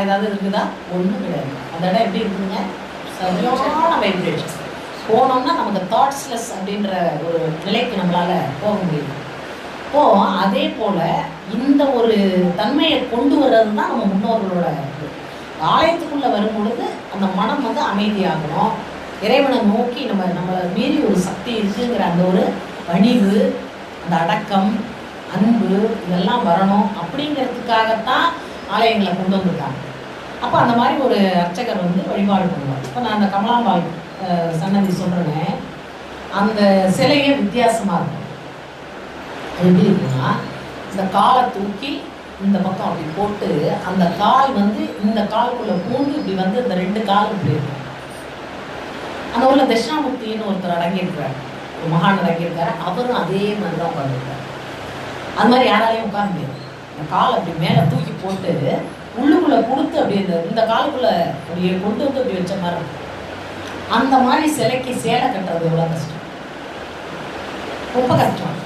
ஏதாவது இருக்குதா? ஒன்றும் கிடையாது. அந்த இடம் எப்படி இருக்குதுங்க? சரியான வைப்ரேஷன். போனோம்னா நமக்கு தாட்ஸ்லெஸ் அப்படின்ற ஒரு நிலைக்கு நம்மளால போக முடியும். அப்போ அதே போல இந்த ஒரு தன்மையை கொண்டு வர்றது தான் நம்ம முன்னோர்களோட ஆலயத்துக்குள்ள வரும் பொழுது அந்த மனம் வந்து அமைதியாகணும். இறைவனை நோக்கி நம்மளை மீறி ஒரு சக்தி இருக்குங்கிற அந்த ஒரு பணிவு, அந்த அடக்கம், அன்பு இதெல்லாம் வரணும் அப்படிங்கிறதுக்காகத்தான் ஆலயங்களை கொண்டு வந்துருக்காங்க. அப்போ அந்த மாதிரி ஒரு அர்ச்சகர் வந்து வழிபாடு பண்ணுவார். இப்போ நான் அந்த கமலாம்பாள் சன்னதி சொல்கிறேனே, அந்த சிலையே வித்தியாசமாக இருக்கும். அது எப்படி இருக்குன்னா, இந்த காலை தூக்கி இந்த பக்கம் அப்படி போட்டு அந்த கால் வந்து இந்த காலுக்குள்ளே பூந்து இப்படி வந்து இந்த 2 கால் இப்படி இருக்கும். அந்த ஊரில் தட்சிணாமூர்த்தின்னு ஒருத்தர் அடங்கியிருக்கிறார், ஒரு மகான் அடங்கியிருக்காரு. அவரும் அதே மாதிரி தான் உட்காந்துருக்காரு. அது மாதிரி யாராலையும் உட்கார முடியாது. இந்த காலை அப்படி மேலே தூக்கி போட்டு உள்ளுக்குள்ளே கொடுத்து அப்படி இந்த காலுக்குள்ளே அப்படியே கொண்டு வந்து அப்படி வச்ச மாதிரி இருக்கும். அந்த மாதிரி சிலைக்கு சேலை கட்டுறது எவ்வளோ கஷ்டம், ரொம்ப கஷ்டம்.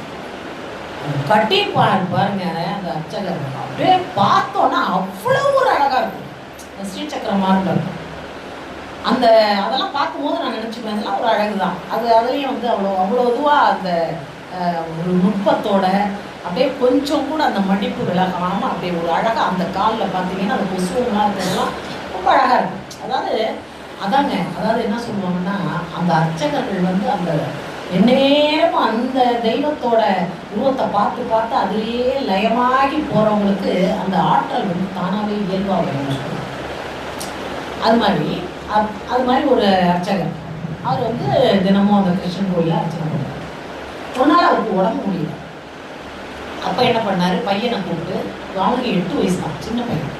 கட்டி பாருங்க அந்த அர்ச்சகர் அப்படியே பார்த்தோன்னா அவ்வளோ ஒரு அழகாக இருக்கும். ஸ்ரீசக்கரம் மாதிரி இருக்கும். அதெல்லாம் பார்க்கும்போது நான் நினச்சிப்பேன், அதெல்லாம் ஒரு அழகு தான். அதுலேயும் வந்து அவ்வளோ இதுவாக அந்த ஒரு நுட்பத்தோட அப்படியே கொஞ்சம் கூட அந்த மடிப்பு விலகாமல் அப்படியே ஒரு அழகாக அந்த காலில் பார்த்தீங்கன்னா அந்த கொசுவெல்லாம் இருக்கிறதெல்லாம் ரொம்ப அழகாக இருக்கும். அதாவது என்ன சொல்லுவாங்கன்னா, அந்த அர்ச்சகர்கள் வந்து அந்த எந்நேரமும் அந்த தெய்வத்தோட உருவத்தை பார்த்து பார்த்து அதுலேயே லயமாகி போகிறவங்களுக்கு அந்த ஆற்றல் வந்து தானாகவே இயல்பாக வரும். அது மாதிரி ஒரு அர்ச்சகர் அவர் வந்து தினமும் அந்த கிருஷ்ணன் கோயிலில் அர்ச்சனை பண்ணுறார். ஒரு நாள் அவருக்கு உடம்பு முடியல. அப்போ என்ன பண்ணார், பையனை கூப்பிட்டு, அவனுக்கு 8 வயசு தான், சின்ன பையன்,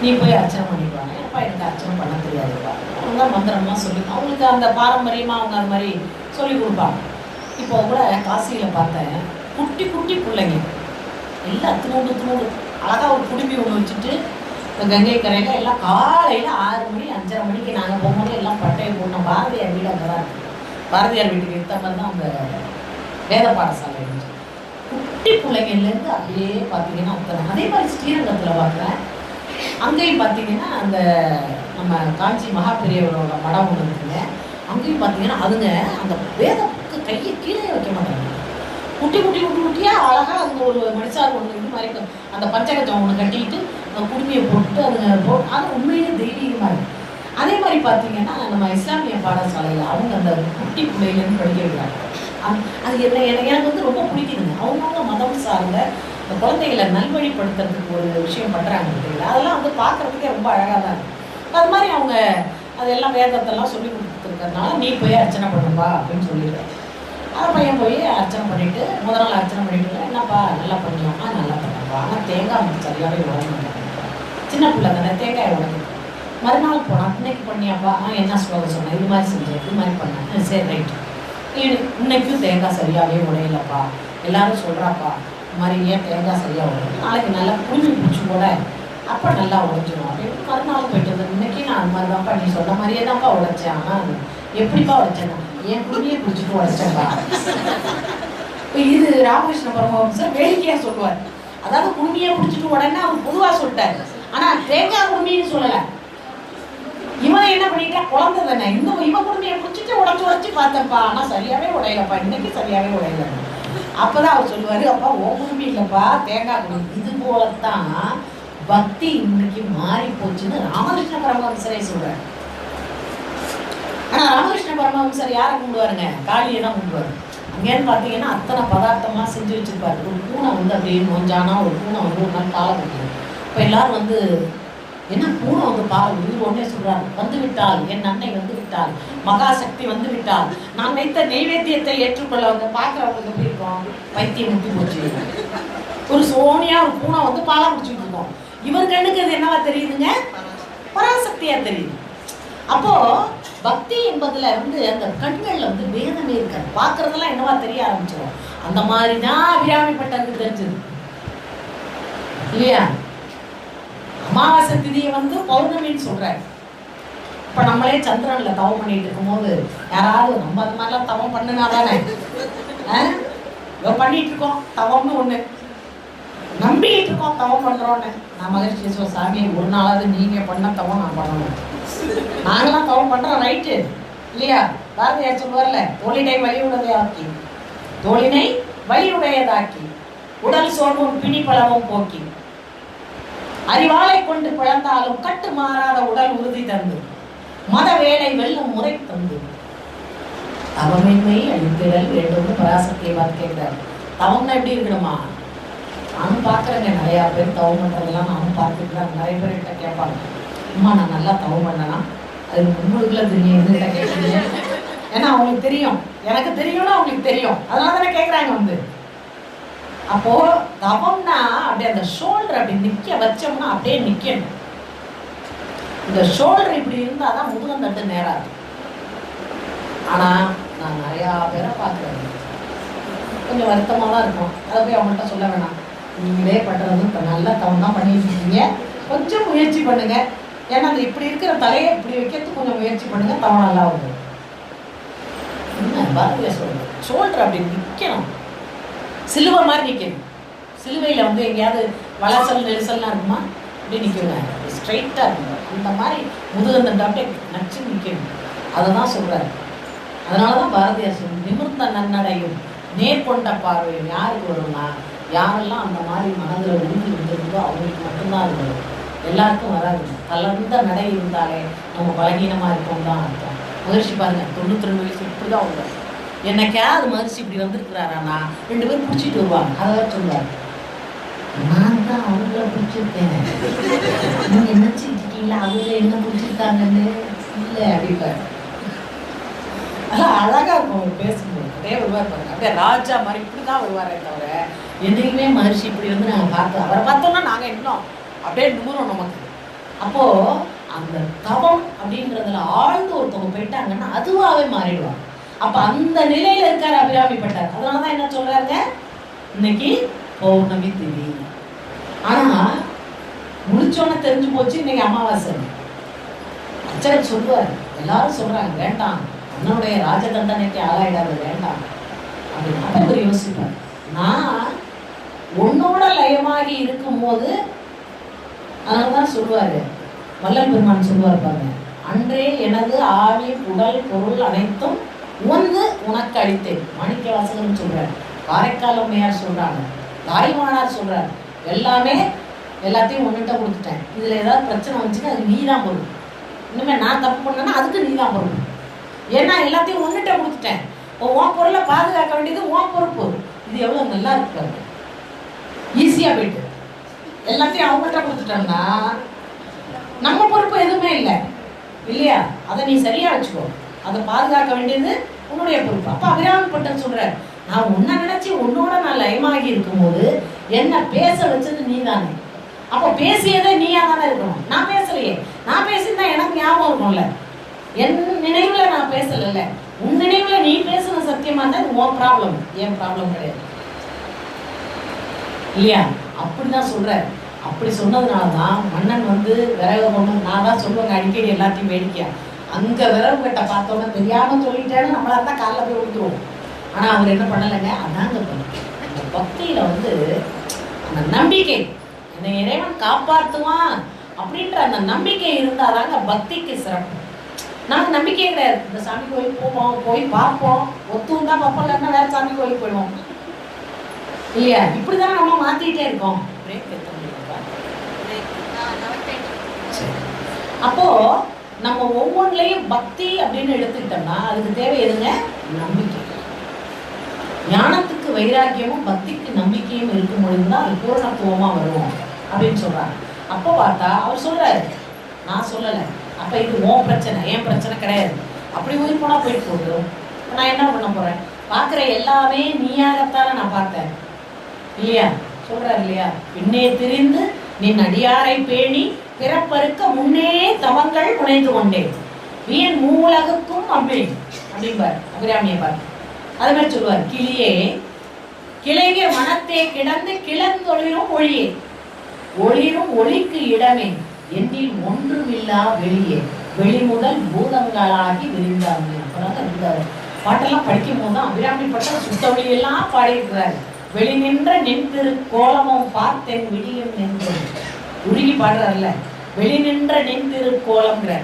நீ போய் அர்ச்சனை பண்ணிடுவாங்க. அப்பா எனக்கு அர்ச்சனை பண்ண தெரியாதுப்பா. அவங்க மந்திரம்லாம் சொல்லி அவங்களுக்கு அந்த பாரம்பரியமாக அவங்க அது மாதிரி சொல்லி கொடுப்பாங்க. இப்போ கூட காசியில் பார்த்தேன், குட்டி குட்டி பிள்ளைங்க எல்லாம் துணூண்டு அழகாக ஒரு குடும்பி ஒன்று வச்சுட்டு இந்த கங்கை கரையில் எல்லாம் காலையில் 6 மணி 5:30 மணிக்கு நாங்கள் போகும்போது எல்லாம் பட்டையை போடணும். பாரதியார் வீடு அங்கே தான் இருக்குது. பாரதியார் வீட்டுக்கு எடுத்த மாதிரி தான் அந்த வேத பாடசாலை இருந்துச்சு. குட்டி பிள்ளைங்கள்லேருந்து அப்படியே பார்த்தீங்கன்னா அத்தனை. அதே மாதிரி ஸ்ரீரங்கத்தில் பார்க்குறேன், அங்கேயும் பார்த்தீங்கன்னா அந்த நம்ம காஞ்சி மகாபெரியவரோட மடம் ஒன்று இருக்குங்க. அங்கேயும் பார்த்தீங்கன்னா அதுங்க அந்த வேதத்துக்கு கையை கீழே வைக்க மாட்டாங்க. குட்டியாக அழகாக அதுங்க ஒரு மனுஷார் ஒன்று இது மாதிரி அந்த பஞ்சகஜம் ஒன்று கட்டிக்கிட்டு அந்த குடுமையை போட்டுட்டு அதுங்க அது உண்மையிலே தெய்வீகமாக இருக்குது. அதே மாதிரி பார்த்தீங்கன்னா நம்ம இஸ்லாமிய பாடசாலையில் அவங்க அந்த குட்டி பிள்ளையிலேருந்து படிக்க வைக்கிறாங்க. அது எனக்கு வந்து ரொம்ப பிடிக்குதுங்க. அவங்கவுங்க மதம் சார்ந்த இந்த குழந்தைகளை நல்வழிப்படுத்துறதுக்கு ஒரு விஷயம் பண்ணுறாங்க தெரியல. அதெல்லாம் வந்து பார்க்குறதுக்கே ரொம்ப அழகாக தான் இருக்குது. அது மாதிரி அவங்க அதெல்லாம் வேதத்தெல்லாம் சொல்லி கொடுத்துருக்கறதுனால நீ போய் அர்ச்சனை பண்ணுப்பா அப்படின்னு சொல்லிடுறேன். அதை பையன் போய் அர்ச்சனை பண்ணிவிட்டு முதல் நாள் அர்ச்சனை பண்ணிட்டு, என்னப்பா நல்லா பண்ணியாமா, நல்லா பண்ணப்பா, ஆனால் தேங்காய் சரியாகவே உடம்பு சின்ன பிள்ளை தானே தேங்காய் உடம்பு. மறுநாள் போனால் இன்னைக்கு பண்ணியாப்பா, என்ன ஸ்லோகம் சொன்னேன், இது மாதிரி செஞ்சேன், இது மாதிரி பண்ணேன், சரி ரைட்டு. இன்னைக்கும் தேங்காய் சரியாகவே உடையலப்பா, எல்லாரும் சொல்கிறாப்பா இது மாதிரி ஏன் தேங்காய் சரியாக உடையும், நாளைக்கு நல்லா குளிர்ச்சி பிடிச்சி கூட அப்போ நல்லா உடைச்சிடும் அப்படின்னு மறுநாள் போயிட்டு வந்து இன்னைக்கு நான் அது மாதிரி தான்ப்பா நீ சொன்ன மாதிரியே தான்ப்பா உடைச்சேன். ஆனால் எப்படிப்பா உடைச்சேன், என் குடியே பிடிச்சிட்டு உடைச்சேன்ப்பா. இது ராமகிருஷ்ண பரமஹம்சர் வேடிக்கையாக சொல்லுவார். அதாவது குடுமையை பிடிச்சிட்டு உடனே அவர் பொதுவாக சொல்லிட்டார். ஆனால் தேங்காய் குடுமைன்னு சொல்லலை. இவன் என்ன பண்ணிட்டா, குழந்தை தானே, இன்னும் இவன் குடுமையை பிடிச்சிட்டு உடச்சி பார்த்தப்பா, ஆனால் சரியாகவே உடையலப்பா, இன்னைக்கு சரியாகவே உடையல. அப்போதான் அவர் சொல்லுவார், அப்பா ஓ குடும்பி இல்லைப்பா தேங்காய் குடும்பி. இது போலத்தான் பக்தி இன்னைக்கு மாறி போச்சுன்னு ராமகிருஷ்ண பரமஹம்சரே சொல்றாரு. ஆனா ராமகிருஷ்ண பரமஹம்சர் யாரை கும்பிடுவாருங்க, காளியை தான் கும்பிடுவாரு. அங்கேன்னு பார்த்தீங்கன்னா அத்தனை பதார்த்தம்லாம் செஞ்சு வச்சிருப்பாரு. ஒரு பூனை வந்து அப்படியே நோஞ்சானா ஒரு பூனை வந்து ஒரு நாள் பாலை குடிக்கும். இப்போ எல்லாரும் வந்து என்ன பூனை வந்து பால் உயிர் ஒன்னே சொல்றாரு, வந்து விட்டால் என் அன்னை வந்து விட்டால், மகாசக்தி வந்து விட்டால், நான் வைத்த நெய்வேத்தியத்தை ஏற்றுக்கொள்ள வந்து பார்க்குறவங்களுக்கு எப்படி இருக்கும், பைத்தியம் முட்டி போச்சு. ஒரு சோனியா ஒரு பூனை வந்து பாலை குடிச்சுட்டு இருக்கோம். இவர் கண்ணுக்கு அது என்னவா தெரியுதுங்க, பராசக்தியா தெரியுது. அப்போ பக்தி என்பதுல வந்து அந்த கண்கள்ல வந்து வேதமே இருக்காது, பார்க்கறதெல்லாம் என்னவா தெரிய ஆரம்பிச்சிடும். அந்த மாதிரி தான் அபிராமிப்பட்டருக்கு தெரிஞ்சது இல்லையா. அமாவாசை திதியை வந்து பௌர்ணமின்னு சொல்றாரு. இப்ப நம்மளே சந்திரன்ல தவம் பண்ணிட்டு இருக்கும் போது யாராவது நம்ம அது மாதிரிலாம் தவம் பண்ணுனா தானே பண்ணிட்டு இருக்கோம், தவம்னு ஒண்ணு நம்பிக்கிட்டு இருக்கோம், தவம் பண்றோன்னு. நான் மகிழ்ச்சி சாமி ஒரு நாளாவது நீங்க பண்ண தவம் நான் பண்ணணும், நாங்களாம் தவம் பண்றோம் ரைட்டு இல்லையா. பாரதியார் சொல்லுவார்ல, தோழினை வலியுடையதாக்கி, தோழினை வலியுடையதாக்கி உடல் சோர்வும் பிணிப்பளவும் போக்கி அறிவாளை கொண்டு பிளந்தாலும் கட்டு மாறாத உடல் உறுதி தந்து மத வேலை வெல்லும் முறை தந்து தவமின்மை அழித்திடல் வேண்டும் பராசக்தியை பார்த்து கேட்கிறார். தவம்னா எப்படி இருக்கணுமா? நானும் பார்க்குறேங்க, நிறையா பேர் தவம் பண்ணுறதெல்லாம் நானும் பார்த்துட்டு தான் நிறைய பேர் கிட்ட கேட்பாங்க, அம்மா நான் நல்லா தவம் பண்ணனா அது உங்களுக்குள்ள தெரியும் கேட்குறீங்க. ஏன்னா அவங்களுக்கு தெரியும், எனக்கு தெரியும்னா அவங்களுக்கு தெரியும், அதனால தானே கேட்குறாங்க வந்து. அப்போ தவம்னா அப்படியே அந்த ஷோல்டர் அப்படி நிற்க வச்சோம்னா அப்படியே நிற்கணும். இந்த ஷோல்டர் இப்படி இருந்தால் தான் முதுகந்தட்டு நேராது. ஆனால் நான் நிறையா பேரை பார்க்குறேன், கொஞ்சம் வருத்தமாக தான் இருக்கும். அதை போய் அவங்கள்ட்ட சொல்ல வேணாம், நீங்களே பண்ணுறது இப்போ நல்லா தவம் தான் பண்ணிட்டு இருக்கீங்க, கொஞ்சம் முயற்சி பண்ணுங்க. ஏன்னா அந்த இப்படி இருக்கிற தலையை இப்படி வைக்கிறதுக்கு கொஞ்சம் முயற்சி பண்ணுங்க, தவம் நல்லா வரும். என்ன பாரதியார் சொல்லுங்க, ஷோல்டர் அப்படி நிற்கணும், சிலுவை மாதிரி நிற்கணும். சிலுவையில் வந்து எங்கேயாவது வளசல் நெரிசல்லாம் இருக்குமா? அப்படி நிற்கணும், ஸ்ட்ரைட்டாக இருக்கணும். அந்த மாதிரி முதுகந்தண்டு அப்படியே நச்சு நிற்கணும். அதை தான் சொல்கிறாரு. அதனால தான் பாரதியார் சொல்லு, நிமிர்ந்த நன்னடையும் நேர்கொண்ட பார்வையும் யாருக்கு வரும்னா, யாரெல்லாம் அந்த மாதிரி மனதில் உறுதி இருந்திருந்தோ அவங்களுக்கு மட்டும்தான் அது வரும். எல்லாருக்கும் வராது. தளர்ந்த நடை இருந்தாலே நம்ம பலகீனமாக இருக்கோம் தான் அர்த்தம். மகிழ்ச்சி பாருங்க, 92 வயசு இப்படி தான் வரும். என்னைக்காவது மகிழ்ச்சி இப்படி வந்திருக்கிறாரானா 2 பேரும் பிடிச்சிட்டு வருவாங்க. அதான் சொல்லுவார், நான் தான் அவங்கள பிடிச்சிருக்கேன், நீங்க நினைச்சிருக்கீங்களா அவங்க என்ன பிடிச்சிருக்காங்கன்னு இல்லை அப்படிப்பாரு. அதான் அழகா இருக்கும் அவர் பேசும்போது. அப்படியே வருவார் பாருங்க, அப்படியே ராஜா மாதிரி இப்படி தான் வருவாரே தவிர என்னைக்குமே மகிழ்ச்சி இப்படி வந்து நாங்கள் பார்த்தோம். அவரை பார்த்தோம்னா நாங்கள் இன்னும் அப்படியே நூறும் நமக்கு. அப்போ அந்த தவம் அப்படின்றதுல ஆழ்ந்து ஒருத்தவங்க போயிட்டாங்கன்னா அதுவாகவே மாறிடுவாங்க. அப்ப அந்த நிலையில இருக்காரு அபிராமிப்பட்டார். அதனாலதான் என்ன சொல்றாங்க, இன்னைக்கு பௌர்ணமி திதி. ஆனா முடிச்சோன்னு தெரிஞ்சு போச்சு இன்னைக்கு அமாவாசை. அச்சர் சொல்லுவார், எல்லாரும் சொல்றாங்க வேண்டாம், அண்ணனுடைய ராஜதண்டனைக்கு ஆளாயிடாது வேண்டாம் அப்படின்னு. அப்ப இவர் யோசிப்பார், நான் உன்னோட லயமாகி இருக்கும் போது, அதனாலதான் சொல்லுவாரு வள்ளல் பெருமான் சொல்லுவார் பாருங்க, அன்றே எனது ஆவி உடல் பொருள் அனைத்தும் உந்து உனக்கு அளித்தேன். மாணிக்க வாசகன் சொல்றாரு, காரைக்கால் அம்மையார் சொல்றாங்க, தாய்மானார் சொல்றாரு, எல்லாமே எல்லாத்தையும் ஒன்றுட்ட கொடுத்துட்டேன். இதுல ஏதாவது பிரச்சனை வந்துச்சுன்னா அது நீ தான் பொருள். இனிமே நான் தப்பு பண்ணேன்னா அதுக்கு நீ தான் பொருள். ஏன்னா எல்லாத்தையும் ஒன்றுட்ட கொடுத்துட்டேன். இப்போ உன் பொருளை பாதுகாக்க வேண்டியது உன் பொறுப்பு. இது எவ்வளவு நல்லா இருக்கு, ஈஸியா போயிட்டு எல்லாத்தையும் அவங்கள்ட்ட கொடுத்துட்டோம்னா நம்ம பொறுப்பு எதுவுமே இல்லை இல்லையா? அதை நீ சரியா வச்சுக்கோ, அதை பாதுகாக்க வேண்டியது உன்னுடைய பொறுப்பு. அப்ப அபிராமிப்பட்டர் சொல்றாரு, நான் உன்னை நினைச்சு உன்னோட நான் லயமாகி இருக்கும் போது என்ன பேச வச்சது நீ தானே. அப்ப பேசியதே நீயா தானே இருக்கணும், நான் பேசலையே. நான் பேசியிருந்தா எனக்கு ஞாபகம் இருக்கும்ல, என் நினைவுல நான் பேசல, உன் நினைவுல நீ பேசணும். சத்தியமா இருந்தா இது உன் ப்ராப்ளம், என் ப்ராப்ளம் கிடையாது இல்லையா? அப்படிதான் சொல்றாரு. அப்படி சொன்னதுனாலதான் மன்னன் வந்து விறகு கொண்டு, நான் தான் சொல்லுவாங்க அடிக்கடி எல்லாத்தையும் வேடிக்கையா, அங்க விறகு கட்ட பார்த்தோன்னா தெரியாம சொல்லிட்டேன்னு நம்மளா தான் காலில் போய் விழுந்துருவோம். ஆனா அவர் என்ன பண்ணலைங்க, அதாங்க அந்த பக்தியில வந்து அந்த நம்பிக்கை, என்னை இறைவன் காப்பாற்றுவான் அப்படின்ற அந்த நம்பிக்கை இருந்தாதாங்க பக்திக்கு சிறப்பு. நாங்க நம்பிக்கையே கிடையாது, இந்த சாமி கோயில் போவோம், போய் பார்ப்போம், ஒத்துவும் தான் பார்ப்போம், இல்லைன்னா வேற சாமி கோயிலுக்கு போயிடுவோம் இல்லையா? இப்படிதான் நம்ம மாத்திட்டே இருக்கோம். அப்போ நம்ம ஒவ்வொன்றிலையும் பக்தி அப்படின்னு எடுத்துக்கிட்டோம்னா அதுக்கு தேவை எதுங்க, நம்பிக்கை. ஞானத்துக்கு வைராக்கியமும் பக்திக்கு நம்பிக்கையும் இருக்கும் பொழுதுதான் அது பூரணத்துவமா வரும் அப்படின்னு சொல்றாங்க. அப்போ பார்த்தா அவர் சொல்றாரு, நான் சொல்லலை, அப்ப இது உன் பிரச்சனை, என் பிரச்சனை கிடையாது. அப்படி உயிர் போனா போயிட்டு போகுது. நான் என்ன பண்ண போறேன், பார்க்குற எல்லாமே நீயாகத்தான நான் பார்த்தேன் இல்லையா? சொல்றாரு இல்லையா, பின்னே திரிந்து நின் அடியாரை பேணி பிறப்பறுக்க முன்னே தவங்கள் புனைந்து கொண்டேன் வீண் மூலகுக்கும் அம்பே அப்படிம்பார் அபிராமியை பார்த்து. அது மாதிரி சொல்லுவார், கிளியே கிளைய மனத்தே கிடந்து கிளந்தொழிலும் ஒளியே ஒளிரும் ஒளிக்கு இடமே என்னில் ஒன்றுமில்லா வெளியே வெளி முதல் பூதங்களாகி விரிந்தாங்க. அப்பதான் இந்த பாட்டெல்லாம் படிக்கும் போது தான் அபிராமிப்பட்ட சுத்த ஒளியெல்லாம் பாடியிருக்கிறாரு. வெளி நின்ற நின்று கோலமும் பார்த்தேன் விடியும் நின்று உருகி பாடுறாருல்ல, வெளி நின்ற நின்று கோலம்ங்கிற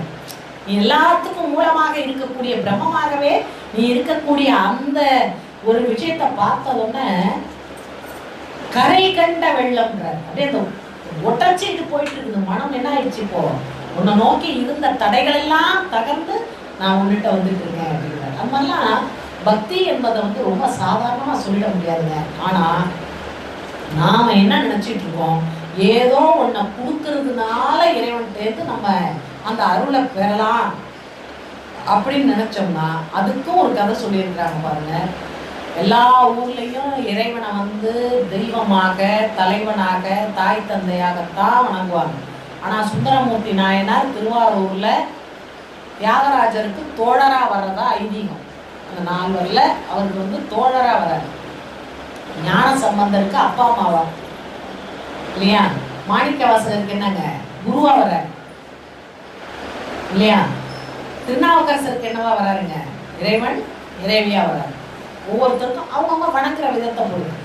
நீ எல்லாத்துக்கும் மூலமாக இருக்கக்கூடிய பிரம்மமாகவே நீ இருக்கக்கூடிய அந்த ஒரு விஷயத்தை பார்த்ததுன்னு கரை கண்ட வெள்ளம்ன்றார். அப்படியே அந்த ஒட்டச்சிட்டு போயிட்டு இருக்குது. மனம் என்ன ஆயிடுச்சு, இப்போ உன்னை நோக்கி இருந்த தடைகள் எல்லாம் தகர்ந்து நான் உன்னிட்ட வந்துட்டு இருக்கேன் அப்படிங்கிறார். அந்த மாதிரிலாம் பக்தி என்பதை ரொம்ப சாதாரணமா சொல்லிட முடியாதுங்க. ஆனா நாம என்ன நினைச்சிட்டு இருக்கோம், ஏதோ ஒன்ன கொடுக்கறதுனால இறைவன்கிட்ட நம்ம அந்த அருளை பெறலாம் அப்படின்னு நினைச்சோம்னா அதுக்கும் ஒரு கதை சொல்லியிருக்கிறாங்க பாருங்க. எல்லா ஊர்லயும் இறைவனை தெய்வமாக, தலைவனாக, தாய் தந்தையாகத்தான் வணங்குவாங்க. ஆனா சுந்தரமூர்த்தி நாயனார் திருவாரூர்ல தியாகராஜருக்கு தோழரா வர்றதா ஐதீகம். அந்த 4 வரல அவருக்கு தோழரா வர்றாரு. ஞான சம்பந்தருக்கு அப்பா அம்மாவா இல்லையா, மாணிக்க வாசகருக்கு என்னங்க குருவா வர்றாரு இல்லையா, திருநாவுக்கரசருக்கு என்னவா வர்றாருங்க இறைவன் இறைவியா வர்றாரு. ஒவ்வொருத்தருக்கும் அவங்கவுங்க வணங்குற விதத்தை பொறுத்து.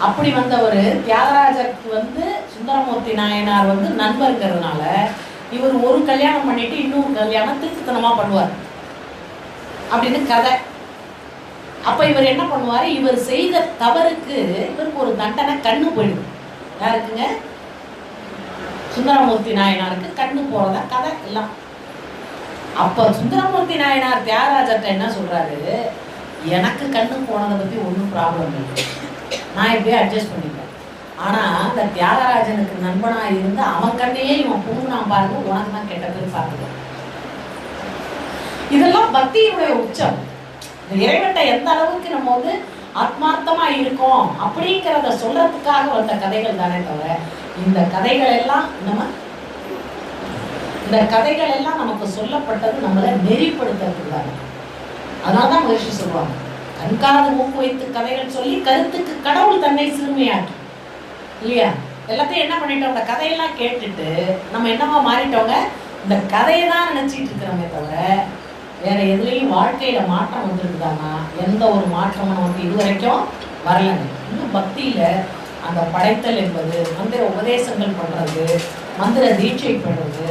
அப்படி வந்தவர் தியாகராஜருக்கு சுந்தரமூர்த்தி நாயனார் நண்பருங்கிறதுனால இவர் ஒரு கல்யாணம் பண்ணிட்டு இன்னொரு கல்யாணம் திருத்தனமா பண்ணுவார் அப்படின்னு கதை. அப்ப இவர் என்ன பண்ணுவாரு, இவர் செய்த தவறுக்கு இவருக்கு ஒரு தண்டனை, கண்ணு போயிடுது. யாருக்குங்க, சுந்தரமூர்த்தி நாயனாருக்கு கண்ணு போறதா கதை எல்லாம். அப்ப சுந்தரமூர்த்தி நாயனார் தியாகராஜர்கிட்ட என்ன சொல்றாரு, எனக்கு கண்ணு போனதை பத்தி ஒன்றும் ப்ராப்ளம் இல்லை, நான் இப்படியே அட்ஜஸ்ட் பண்ணிப்பேன். ஆனா அந்த தியாகராஜனுக்கு நண்பனா இருந்து அவன் கண்ணையே இவன் புடுங்கினான் பாருங்க, உனக்கு தான் கெட்ட பேர் பார்த்துக்க. இதெல்லாம் பக்தியினுடைய உச்சம். இறைவன்ட்ட எந்த அளவுக்கு நம்ம ஆத்மார்த்தமா இருக்கோம் அப்படிங்கிறத சொல்றதுக்காக வந்த கதைகள் தானே தவிர இந்த கதைகள் எல்லாம் நமக்கு சொல்லப்பட்டது நம்மளை நெறிப்படுத்துறதுக்கு தானே. அதனால்தான் மகிழ்ச்சி சொல்லுவாங்க, கண்காது மூக்கு வைத்து கதைகள் சொல்லி கருத்துக்கு கடவுள் தன்னை சிறுமையாக்கி இல்லையா. எல்லாத்தையும் என்ன பண்ணிட்டோம், அந்த கதையெல்லாம் கேட்டுட்டு நம்ம என்னவா மாறிட்டோங்க, இந்த கதையை தான் நினைச்சிட்டு இருக்கிறோமே தவிர வேற எதுலையும் வாழ்க்கையில மாற்றம் வந்துருக்குதானா, எந்த ஒரு மாற்றமும் இதுவரைக்கும் வரலங்க. இன்னும் பக்தியில அந்த படைத்தல் என்பது, மந்திர உபதேசங்கள் பண்றது, மந்திர தீட்சை பண்றது,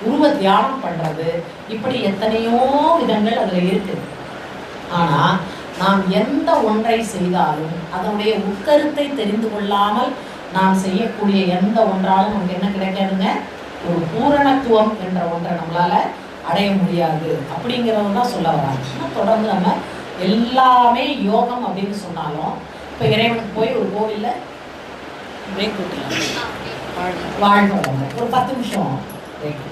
உருவ தியானம் பண்றது, இப்படி எத்தனையோ விதங்கள் அதுல இருக்குது. ஆனா நாம் எந்த ஒன்றை செய்தாலும் அதனுடைய உட்கருத்தை தெரிந்து கொள்ளாமல் நாம் செய்யக்கூடிய எந்த ஒன்றாலும் நமக்கு என்ன கிடைக்காதுங்க, ஒரு பூரணத்துவம் என்ற ஒன்றை நம்மளால அடைய முடியாது அப்படிங்கிறது தான் சொல்ல வராங்க. தொடர்ந்து நம்ம எல்லாமே யோகம் அப்படின்னு சொன்னாலும் இப்போ இறைவனுக்கு போய் ஒரு கோவில்ல பிரேக் விட்டுலாம் வாழ்க்கை ஒரு 10 நிமிஷம் பிரேக்.